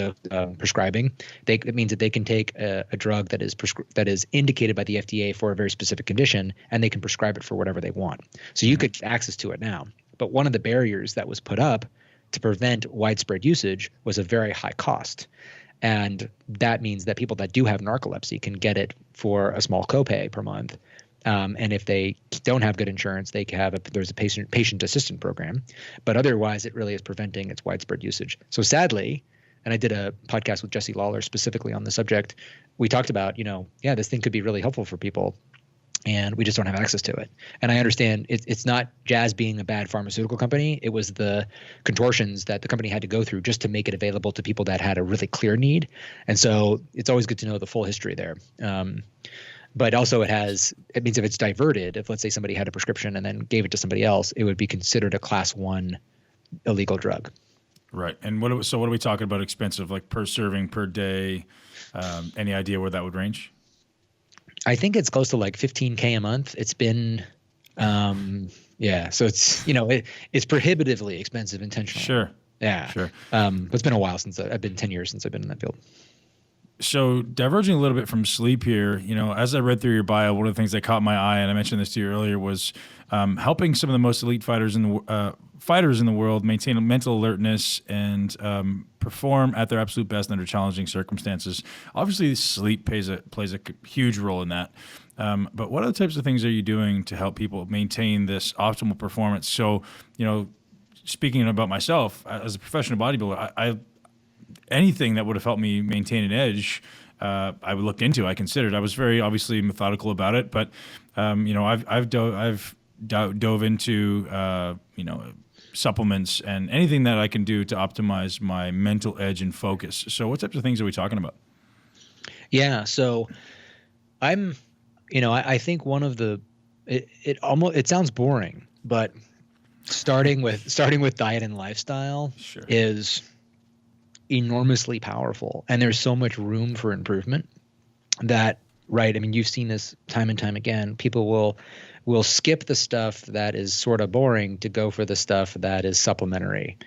prescribing, it means that they can take a drug that is indicated by the FDA for a very specific condition, and they can prescribe it for whatever they want. So you could get access to it now. But one of the barriers that was put up to prevent widespread usage was a very high cost. And that means that people that do have narcolepsy can get it for a small copay per month. And if they don't have good insurance, there's a patient assistance program, but otherwise it really is preventing its widespread usage. So sadly, and I did a podcast with Jesse Lawler specifically on the subject, we talked about, this thing could be really helpful for people, and we just don't have access to it. And I understand it's not Jazz being a bad pharmaceutical company. It was the contortions that the company had to go through just to make it available to people that had a really clear need. And so it's always good to know the full history there. But also it means if it's diverted, if let's say somebody had a prescription and then gave it to somebody else, it would be considered a class 1 illegal drug. Right. And what are we talking about expensive, like per serving, per day? Any idea where that would range? I think it's close to like $15K a month. It's been, so it's, it's prohibitively expensive intentionally. Sure. Yeah. Sure. But it's been a while I've been 10 years since I've been in that field. So diverging a little bit from sleep here, as I read through your bio, one of the things that caught my eye, and I mentioned this to you earlier, was helping some of the most elite fighters in the world maintain mental alertness and perform at their absolute best under challenging circumstances. Obviously, sleep plays a huge role in that. But what other types of things are you doing to help people maintain this optimal performance? So, speaking about myself as a professional bodybuilder, anything that would have helped me maintain an edge, I looked into. I considered. I was very obviously methodical about it, but I've dove into supplements and anything that I can do to optimize my mental edge and focus. So, what types of things are we talking about? Yeah. So, I think one of the it sounds boring, but starting with diet and lifestyle is enormously powerful, and there's so much room for improvement that, right? I mean, you've seen this time and time again. People will skip the stuff that is sort of boring to go for the stuff that is supplementary.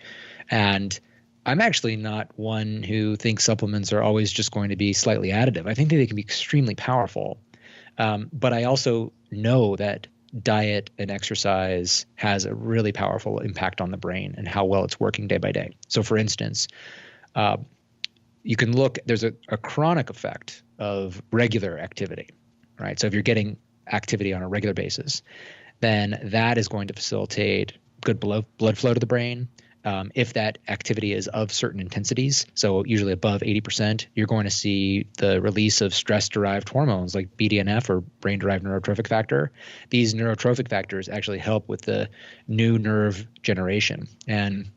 And I'm actually not one who thinks supplements are always just going to be slightly additive. I think that they can be extremely powerful. But I also know that diet and exercise has a really powerful impact on the brain and how well it's working day by day. So for instance, you can look, there's a chronic effect of regular activity, right? So if you're getting activity on a regular basis, then that is going to facilitate good blood flow to the brain. If that activity is of certain intensities, so usually above 80%, you're going to see the release of stress-derived hormones like BDNF, or brain-derived neurotrophic factor. These neurotrophic factors actually help with the new nerve generation. And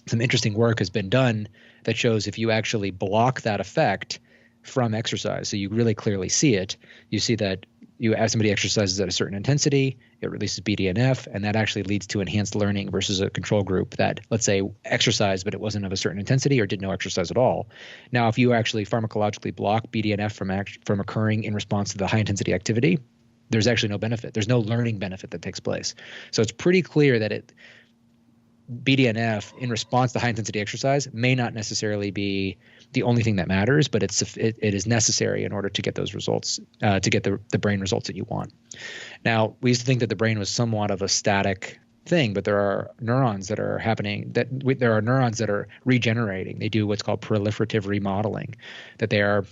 some interesting work has been done that shows if you actually block that effect from exercise, so you really clearly see it, you see that as somebody exercises at a certain intensity, it releases BDNF, and that actually leads to enhanced learning versus a control group that, let's say, exercised, but it wasn't of a certain intensity or did no exercise at all. Now, if you actually pharmacologically block BDNF from occurring in response to the high-intensity activity, there's actually no benefit. There's no learning benefit that takes place. So it's pretty clear that BDNF in response to high-intensity exercise may not necessarily be the only thing that matters, but it is necessary in order to get those results, to get the brain results that you want. Now, we used to think that the brain was somewhat of a static thing, but there are neurons that are happening, there are neurons that are regenerating. They do what's called proliferative remodeling, that they're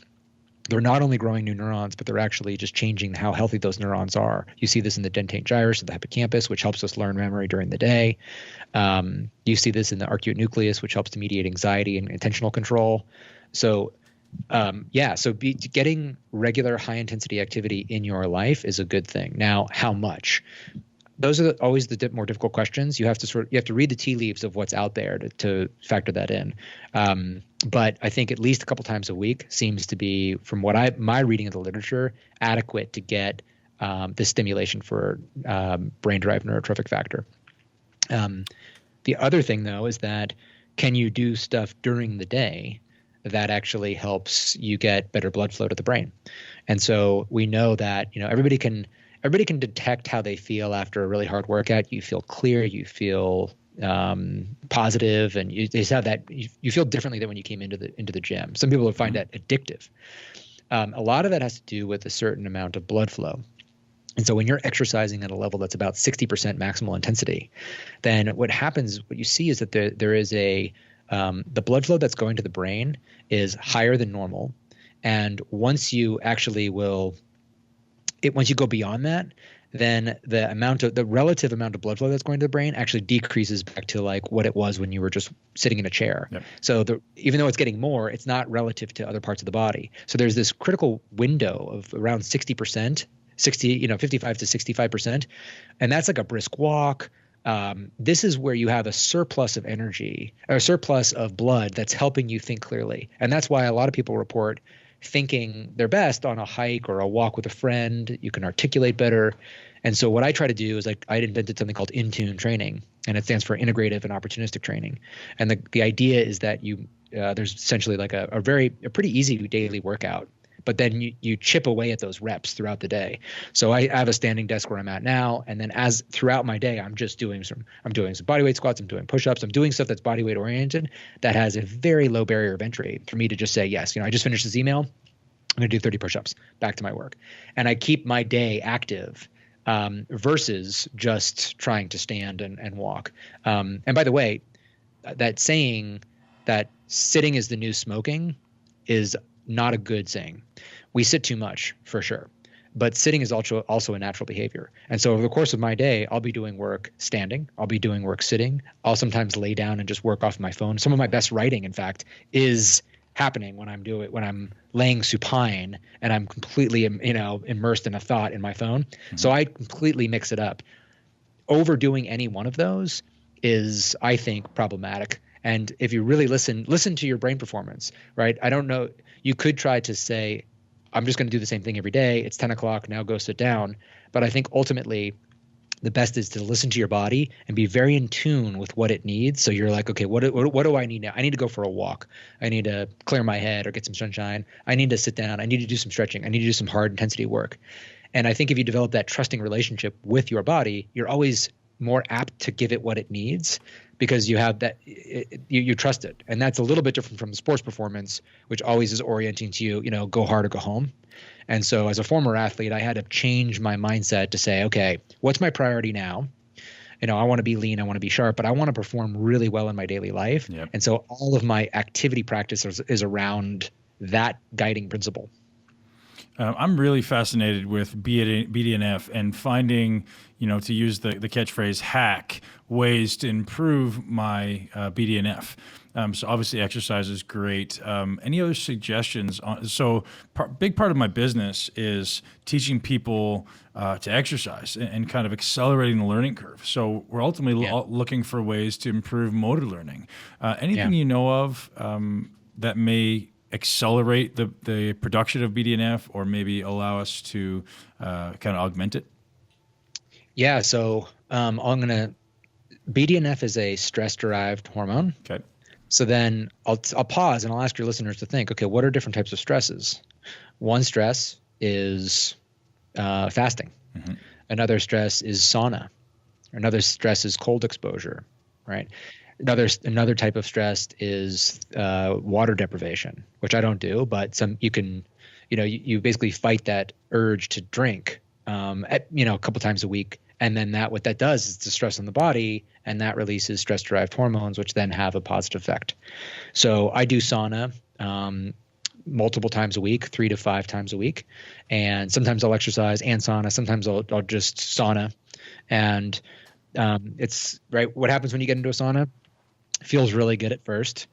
not only growing new neurons, but they're actually just changing how healthy those neurons are. You see this in the dentate gyrus of the hippocampus, which helps us learn memory during the day. You see this in the arcuate nucleus, which helps to mediate anxiety and attentional control. So, getting regular high-intensity activity in your life is a good thing. Now, how much? Those are always the more difficult questions. You have to read the tea leaves of what's out there to factor that in. But I think at least a couple times a week seems to be, from what my reading of the literature, adequate to get the stimulation for brain-derived neurotrophic factor. The other thing, though, is that can you do stuff during the day that actually helps you get better blood flow to the brain? And so we know that everybody can detect how they feel after a really hard workout. You feel clear, you feel positive, and you just have that. You feel differently than when you came into the gym. Some people would find that addictive. A lot of that has to do with a certain amount of blood flow. And so when you're exercising at a level that's about 60% maximal intensity, then what you see is that there is the blood flow that's going to the brain is higher than normal. And once you go beyond that, then the relative amount of blood flow that's going to the brain actually decreases back to like what it was when you were just sitting in a chair. Yep. So even though it's getting more, it's not relative to other parts of the body. So there's this critical window of around 60%, 55 to 65%. And that's like a brisk walk. This is where you have a surplus of energy, or a surplus of blood that's helping you think clearly. And that's why a lot of people report thinking their best on a hike or a walk with a friend. You can articulate better. And so what I try to do is I invented something called in-tune training, and it stands for integrative and opportunistic training. And the idea is that there's essentially like a pretty easy daily workout, but then you chip away at those reps throughout the day. So I have a standing desk where I'm at now, and then as throughout my day, I'm doing some bodyweight squats, I'm doing push-ups, I'm doing stuff that's bodyweight oriented that has a very low barrier of entry for me to just say, yes, I just finished this email, I'm going to do 30 push-ups, back to my work. And I keep my day active versus just trying to stand and walk. And by the way, that saying that sitting is the new smoking is not a good saying. We sit too much, for sure, but sitting is also a natural behavior. And so over the course of my day, I'll be doing work standing, I'll be doing work sitting, I'll sometimes lay down and just work off my phone. Some of my best writing, in fact, is happening when I'm laying supine and I'm completely immersed in a thought in my phone. Mm-hmm. So I completely mix it up. Overdoing any one of those is, I think, problematic. And if you really listen to your brain performance, right? I don't know. You could try to say, I'm just going to do the same thing every day. It's 10 o'clock. Now go sit down. But I think ultimately the best is to listen to your body and be very in tune with what it needs. So you're like, okay, what do I need now? I need to go for a walk. I need to clear my head or get some sunshine. I need to sit down. I need to do some stretching. I need to do some hard intensity work. And I think if you develop that trusting relationship with your body, you're always more apt to give it what it needs because you have that, you trust it. And that's a little bit different from sports performance, which always is orienting to you, go hard or go home. And so as a former athlete, I had to change my mindset to say, okay, what's my priority now? I want to be lean, I want to be sharp, but I want to perform really well in my daily life. Yep. And so all of my activity practice is around that guiding principle. I'm really fascinated with BDNF and finding, to use the catchphrase hack, ways to improve my BDNF. So obviously exercise is great. Any other suggestions? Big part of my business is teaching people to exercise and kind of accelerating the learning curve. So we're ultimately looking for ways to improve motor learning. Anything you know of that may accelerate the production of BDNF or maybe allow us to kind of augment it? Yeah. So BDNF is a stress-derived hormone. Okay. So then I'll pause and I'll ask your listeners to think, okay, what are different types of stresses? One stress is fasting. Mm-hmm. Another stress is sauna. Another stress is cold exposure, right? Another type of stress is water deprivation, which I don't do, but you basically fight that urge to drink a couple times a week. And then what that does is the stress on the body, and that releases stress-derived hormones, which then have a positive effect. So I do sauna multiple times a week, 3 to 5 times a week. And sometimes I'll exercise and sauna. Sometimes I'll just sauna. And it's right. What happens when you get into a sauna? It feels really good at first.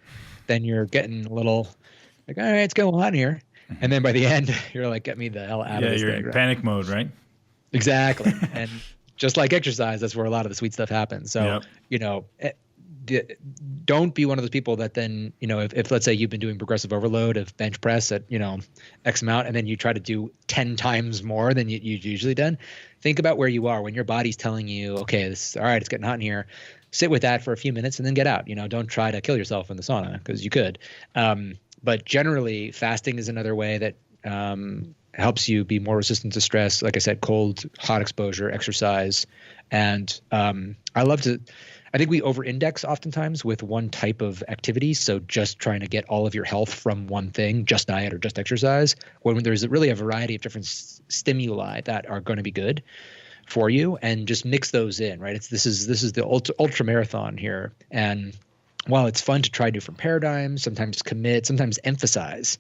Then you're getting a little like, all right, it's getting hot in here. And then by the end, you're like, get me the hell out of this thing. Yeah, you're in panic mode, right? Exactly. And just like exercise, that's where a lot of the sweet stuff happens. So, don't be one of those people that then, if let's say you've been doing progressive overload of bench press at, X amount, and then you try to do 10 times more than you've usually done. Think about where you are when your body's telling you, okay, all right, it's getting hot in here. Sit with that for a few minutes and then get out. Don't try to kill yourself in the sauna because you could. But generally, fasting is another way that helps you be more resistant to stress. Like I said, cold, hot exposure, exercise. And I think we over-index oftentimes with one type of activity. So just trying to get all of your health from one thing, just diet or just exercise, when there's really a variety of different stimuli that are going to be good for you, and just mix those in, right? This is the ultra marathon here. And while it's fun to try different paradigms, sometimes commit, sometimes emphasize,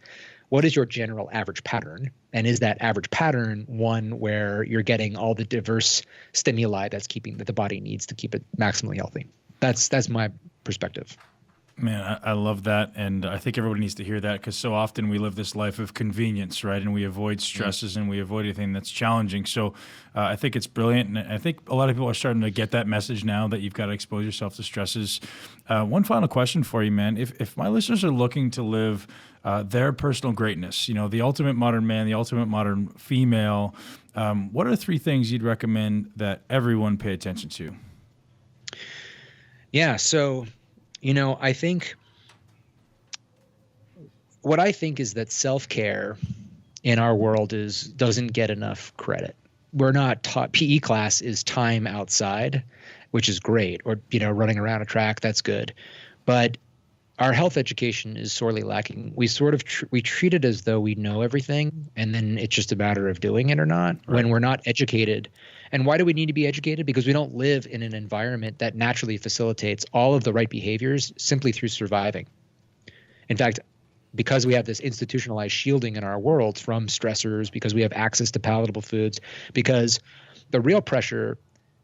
what is your general average pattern? And is that average pattern one where you're getting all the diverse stimuli that the body needs to keep it maximally healthy? That's my perspective. Man, I love that. And I think everybody needs to hear that, because so often we live this life of convenience, right? And we avoid stresses and we avoid anything that's challenging. So I think it's brilliant. And I think a lot of people are starting to get that message now that you've got to expose yourself to stresses. One final question for you, man. If my listeners are looking to live their personal greatness, the ultimate modern man, the ultimate modern female, what are 3 things you'd recommend that everyone pay attention to? Yeah. So, I think is that self-care in our world doesn't get enough credit. We're not taught. PE class is time outside, which is great, or running around a track, that's good. But our health education is sorely lacking. We sort of we treat it as though we know everything, and then it's just a matter of doing it or not. Right. When we're not educated. And why do we need to be educated? Because we don't live in an environment that naturally facilitates all of the right behaviors simply through surviving. In fact, because we have this institutionalized shielding in our world from stressors, because we have access to palatable foods, because the real pressure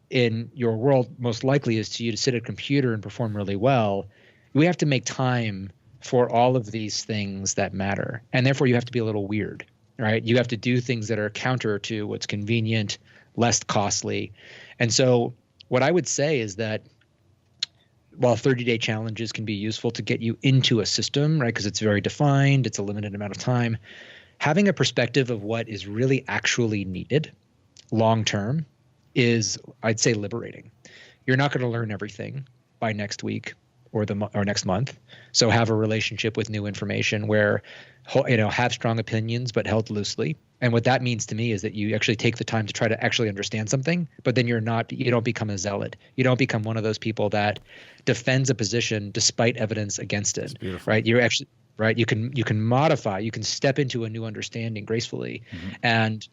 in your world most likely is to you to sit at a computer and perform really well, we have to make time for all of these things that matter. And therefore you have to be a little weird, right? You have to do things that are counter to what's convenient, less costly. And so what I would say is that while 30-day challenges can be useful to get you into a system, right, because it's very defined, it's a limited amount of time, having a perspective of what is really actually needed long-term is, I'd say, liberating. You're not going to learn everything by next week or next month. So have a relationship with new information where, have strong opinions, but held loosely, And what that means to me is that you actually take the time to try to actually understand something, but then you don't become a zealot. You don't become one of those people that defends a position despite evidence against it. Right? You're actually right. You can modify, you can step into a new understanding gracefully. And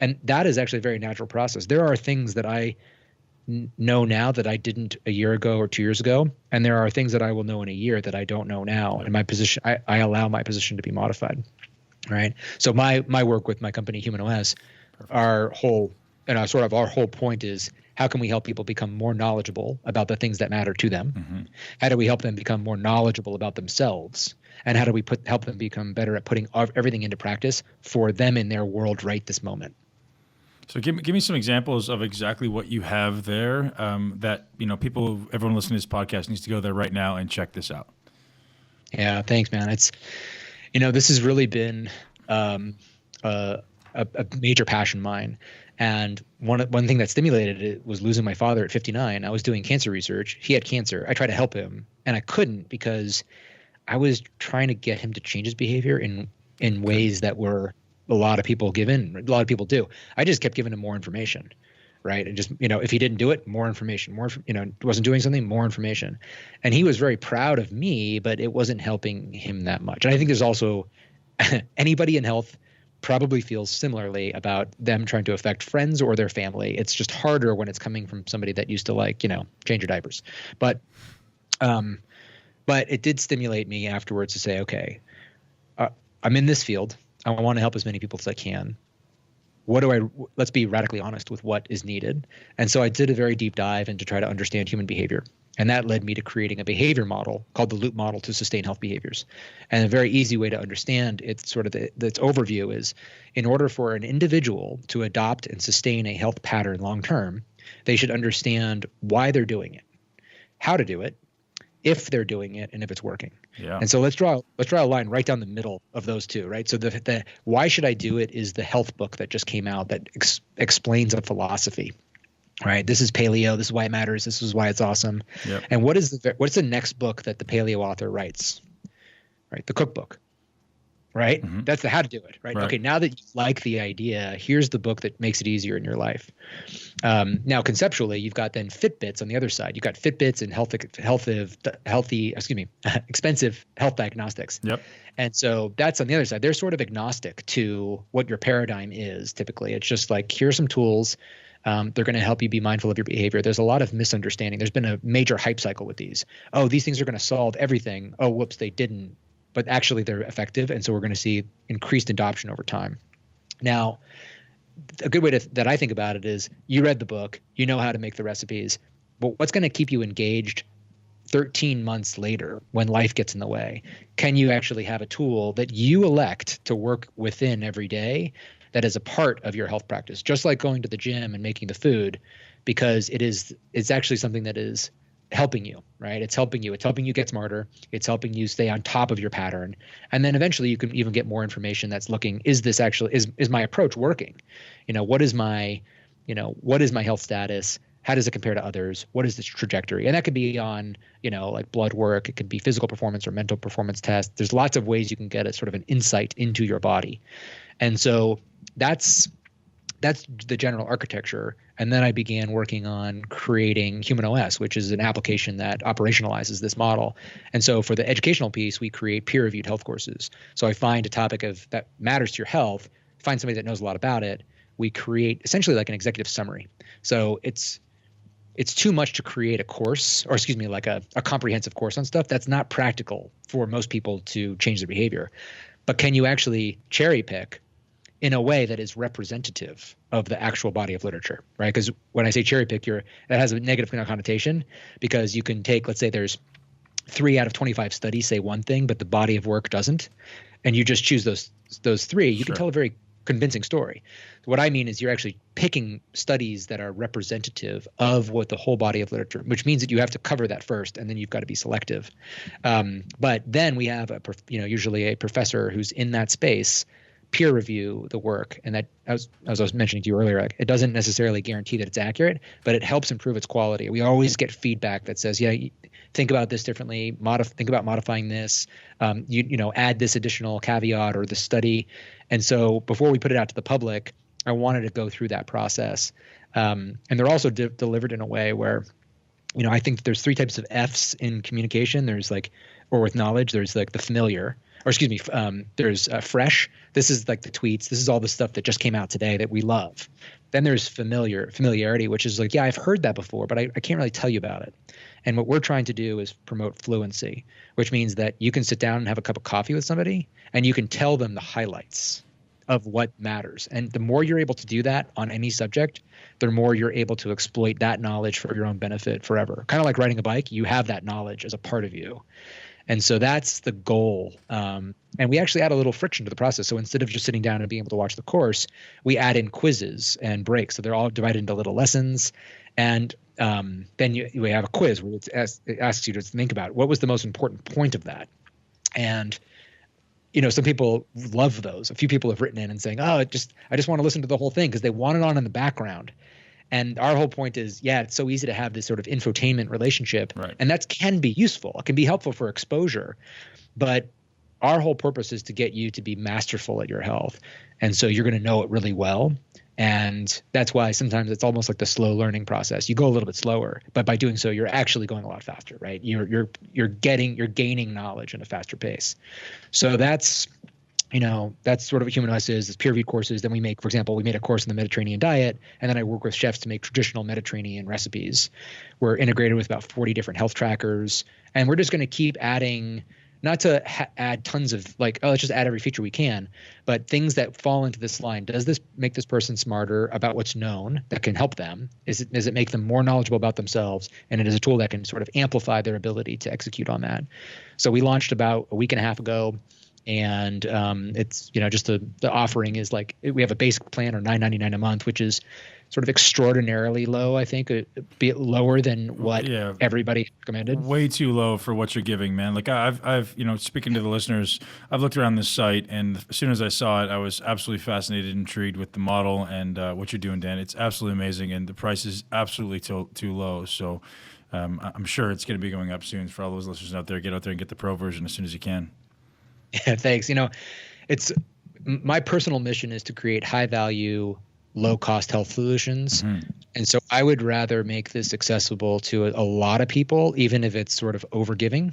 that is actually a very natural process. There are things that I know now that I didn't a year ago or 2 years ago. And there are things that I will know in a year that I don't know now. And my position, I allow my position to be modified. Right. So my work with my company, HumanOS, our whole point is, how can we help people become more knowledgeable about the things that matter to them? How do we help them become more knowledgeable about themselves? And how do we help them become better at putting everything into practice for them in their world right this moment? So give me some examples of exactly what you have there, that, everyone listening to this podcast needs to go there right now and check this out. Yeah, thanks, man. It's, this has really been a major passion of mine. And one thing that stimulated it was losing my father at 59. I was doing cancer research. He had cancer. I tried to help him, and I couldn't because I was trying to get him to change his behavior in ways that were a lot of people do. I just kept giving him more information, right? And just, if he didn't do it, more information, wasn't doing something, more information. And he was very proud of me, but it wasn't helping him that much. And I think there's also anybody in health probably feels similarly about them trying to affect friends or their family. It's just harder when it's coming from somebody that used to change your diapers. But it did stimulate me afterwards to say, okay, I'm in this field. I want to help as many people as I can. Let's be radically honest with what is needed. And so I did a very deep dive into try to understand human behavior. And that led me to creating a behavior model called the loop model to sustain health behaviors. And a very easy way to understand its overview is, in order for an individual to adopt and sustain a health pattern long term, they should understand why they're doing it, how to do it, if they're doing it, and if it's working. Yeah. And so let's draw a line right down the middle of those two, right? So the why should I do it is the health book that just came out that explains a philosophy, right? This is paleo. This is why it matters. This is why it's awesome. Yep. And what's the next book that the paleo author writes, right? The cookbook, right? That's the how to do it, right? Okay, now that you like the idea, here's the book that makes it easier in your life. Now, conceptually, you've got then Fitbits on the other side. You've got Fitbits and expensive health diagnostics. Yep. And so that's on the other side. They're sort of agnostic to what your paradigm is typically. It's just like, here's some tools. They're going to help you be mindful of your behavior. There's a lot of misunderstanding. There's been a major hype cycle with these. Oh, these things are going to solve everything. Oh, whoops, they didn't. But actually they're effective. And so we're going to see increased adoption over time. Now, a good way that I think about it is, you read the book, you know how to make the recipes, but what's going to keep you engaged 13 months later when life gets in the way? Can you actually have a tool that you elect to work within every day that is a part of your health practice, just like going to the gym and making the food, because it's actually something that is helping you, right? It's helping you get smarter. It's helping you stay on top of your pattern. And then eventually you can even get more information that's looking, is my approach working? What is my health status? How does it compare to others? What is the trajectory? And that could be on, like blood work. It could be physical performance or mental performance tests. There's lots of ways you can get a sort of an insight into your body. And so that's the general architecture. And then I began working on creating HumanOS, which is an application that operationalizes this model. And so for the educational piece, we create peer-reviewed health courses. So I find a topic that matters to your health, find somebody that knows a lot about it. We create essentially like an executive summary. So it's too much to create a course, or like a comprehensive course on stuff that's not practical for most people to change their behavior. But can you actually cherry pick in a way that is representative of the actual body of literature, right? Because when I say cherry pick, that has a negative connotation, because you can take, let's say there's 3 out of 25 studies say one thing, but the body of work doesn't, and you just choose those 3, you can tell a very convincing story. What I mean is you're actually picking studies that are representative of what the whole body of literature, which means that you have to cover that first, and then you've got to be selective. But then we have usually a professor who's in that space peer review the work, and that, as I was mentioning to you earlier, like, it doesn't necessarily guarantee that it's accurate, but it helps improve its quality. We always get feedback that says, yeah, think about this differently, think about modifying this, add this additional caveat or the study. And so before we put it out to the public, I wanted to go through that process. And they're also delivered in a way where, I think that there's three types of F's in communication. There's or with knowledge, there's like the familiar, or excuse me, there's fresh. This is like the tweets. This is all the stuff that just came out today that we love. Then there's familiarity, which is like, yeah, I've heard that before, but I can't really tell you about it. And what we're trying to do is promote fluency, which means that you can sit down and have a cup of coffee with somebody and you can tell them the highlights of what matters. And the more you're able to do that on any subject, the more you're able to exploit that knowledge for your own benefit forever. Kind of like riding a bike, you have that knowledge as a part of you. And so that's the goal. And we actually add a little friction to the process. So instead of just sitting down and being able to watch the course, we add in quizzes and breaks. So they're all divided into little lessons. And then we have a quiz where it asks you to think about what was the most important point of that. And some people love those. A few people have written in and saying, I just want to listen to the whole thing because they want it on in the background. And our whole point is, it's so easy to have this sort of infotainment relationship. Right. And that can be useful. It can be helpful for exposure. But our whole purpose is to get you to be masterful at your health. And so you're going to know it really well. And that's why sometimes it's almost like the slow learning process. You go a little bit slower, but by doing so, you're actually going a lot faster, right? You're gaining knowledge at a faster pace. So that's sort of what HumanOS is. It's peer-reviewed courses. Then we made a course in the Mediterranean diet, and then I work with chefs to make traditional Mediterranean recipes. We're integrated with about 40 different health trackers, and we're just going to keep adding. Not to add tons of let's just add every feature we can, but things that fall into this line. Does this make this person smarter about what's known that can help them? Does it make them more knowledgeable about themselves? And it is a tool that can sort of amplify their ability to execute on that. So we launched about a week and a half ago. And it's just the offering is we have a basic plan or $9.99 a month, which is sort of extraordinarily low. I think a bit lower than what everybody recommended. Way too low for what you're giving, man. Like I've speaking to the listeners, I've looked around this site, and as soon as I saw it, I was absolutely fascinated, intrigued with the model and what you're doing, Dan. It's absolutely amazing, and the price is absolutely too low. So I'm sure it's going to be going up soon for all those listeners out there. Get out there and get the pro version as soon as you can. Yeah, thanks. It's my personal mission is to create high value, low cost health solutions. Mm-hmm. And so I would rather make this accessible to a lot of people, even if it's sort of overgiving.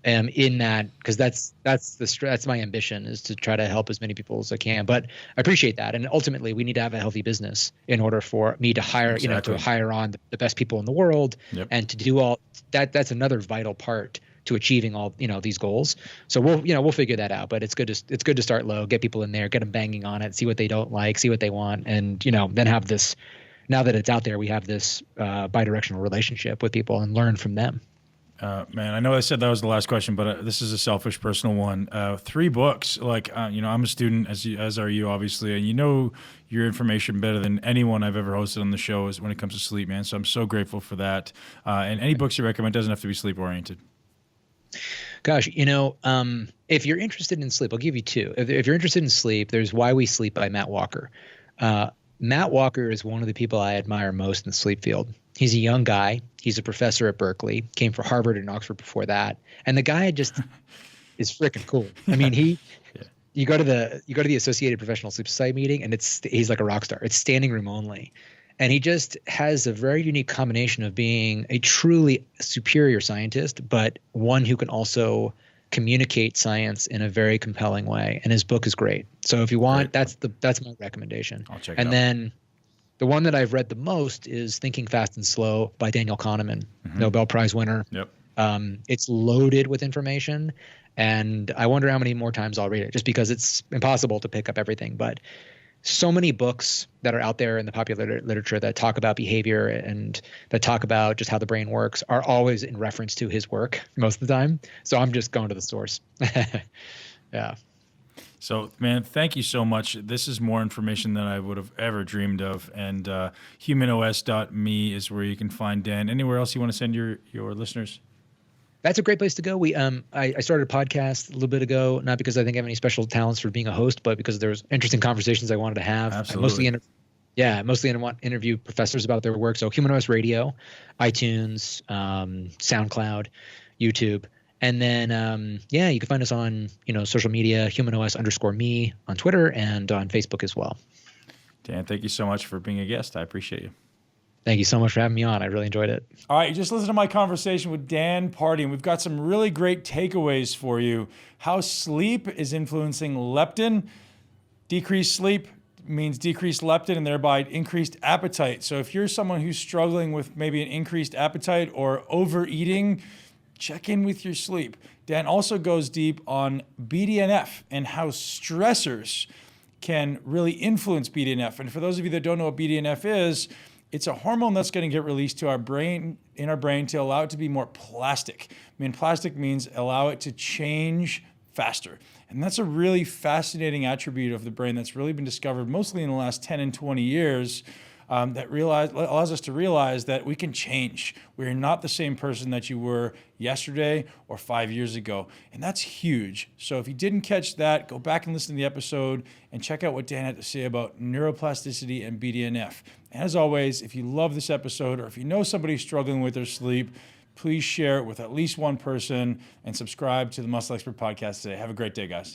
In that, because that's my ambition, is to try to help as many people as I can. But I appreciate that, and ultimately we need to have a healthy business in order for me to hire, to hire on the best people in the world, and to do all that. That's another vital part to achieving all these goals. So we'll figure that out. But it's good to start low, get people in there, get them banging on it, see what they don't like, see what they want, and then have this. Now that it's out there, we have this bidirectional relationship with people and learn from them. Man, I know I said that was the last question, but this is a selfish, personal one. 3 books. I'm a student, as are you, obviously, and your information better than anyone I've ever hosted on the show is when it comes to sleep, man. So I'm so grateful for that. And any books you recommend doesn't have to be sleep oriented. Gosh, if you're interested in sleep, I'll give you 2. If you're interested in sleep, there's Why We Sleep by Matt Walker. Matt Walker is one of the people I admire most in the sleep field. He's a young guy. He's a professor at Berkeley, came from Harvard and Oxford before that. And the guy just is freaking cool. I mean, you go to the Associated Professional Sleep Society meeting, and he's like a rock star. It's standing room only. And he just has a very unique combination of being a truly superior scientist, but one who can also communicate science in a very compelling way. And his book is great. So if you want, that's my recommendation. I'll check it out. And then the one that I've read the most is Thinking Fast and Slow by Daniel Kahneman, Nobel Prize winner. Yep. It's loaded with information, and I wonder how many more times I'll read it, just because it's impossible to pick up everything. But so many books that are out there in the popular literature that talk about behavior and that talk about just how the brain works are always in reference to his work most of the time. So I'm just going to the source. Yeah. So, man, thank you so much. This is more information than I would have ever dreamed of. And humanos.me is where you can find Dan. Anywhere else you want to send your listeners? That's a great place to go. I started a podcast a little bit ago, not because I think I have any special talents for being a host, but because there's interesting conversations I wanted to have. Absolutely. I mostly want to interview professors about their work. So HumanOS Radio, iTunes, SoundCloud, YouTube. And then, you can find us on, social media, HumanOS_me on Twitter and on Facebook as well. Dan, thank you so much for being a guest. I appreciate you. Thank you so much for having me on. I really enjoyed it. All right, you just listened to my conversation with Dan Pardi, and we've got some really great takeaways for you. How sleep is influencing leptin. Decreased sleep means decreased leptin and thereby increased appetite. So if you're someone who's struggling with maybe an increased appetite or overeating, check in with your sleep. Dan also goes deep on BDNF and how stressors can really influence BDNF. And for those of you that don't know what BDNF is, it's a hormone that's going to get released to our brain, in our brain, to allow it to be more plastic. Plastic means allow it to change faster. And that's a really fascinating attribute of the brain that's really been discovered mostly in the last 10 and 20 years that allows us to realize that we can change. We're not the same person that you were yesterday or 5 years ago. And that's huge. So if you didn't catch that, go back and listen to the episode and check out what Dan had to say about neuroplasticity and BDNF. And as always, if you love this episode or if you know somebody struggling with their sleep, please share it with at least one person and subscribe to the Muscle Expert Podcast today. Have a great day, guys.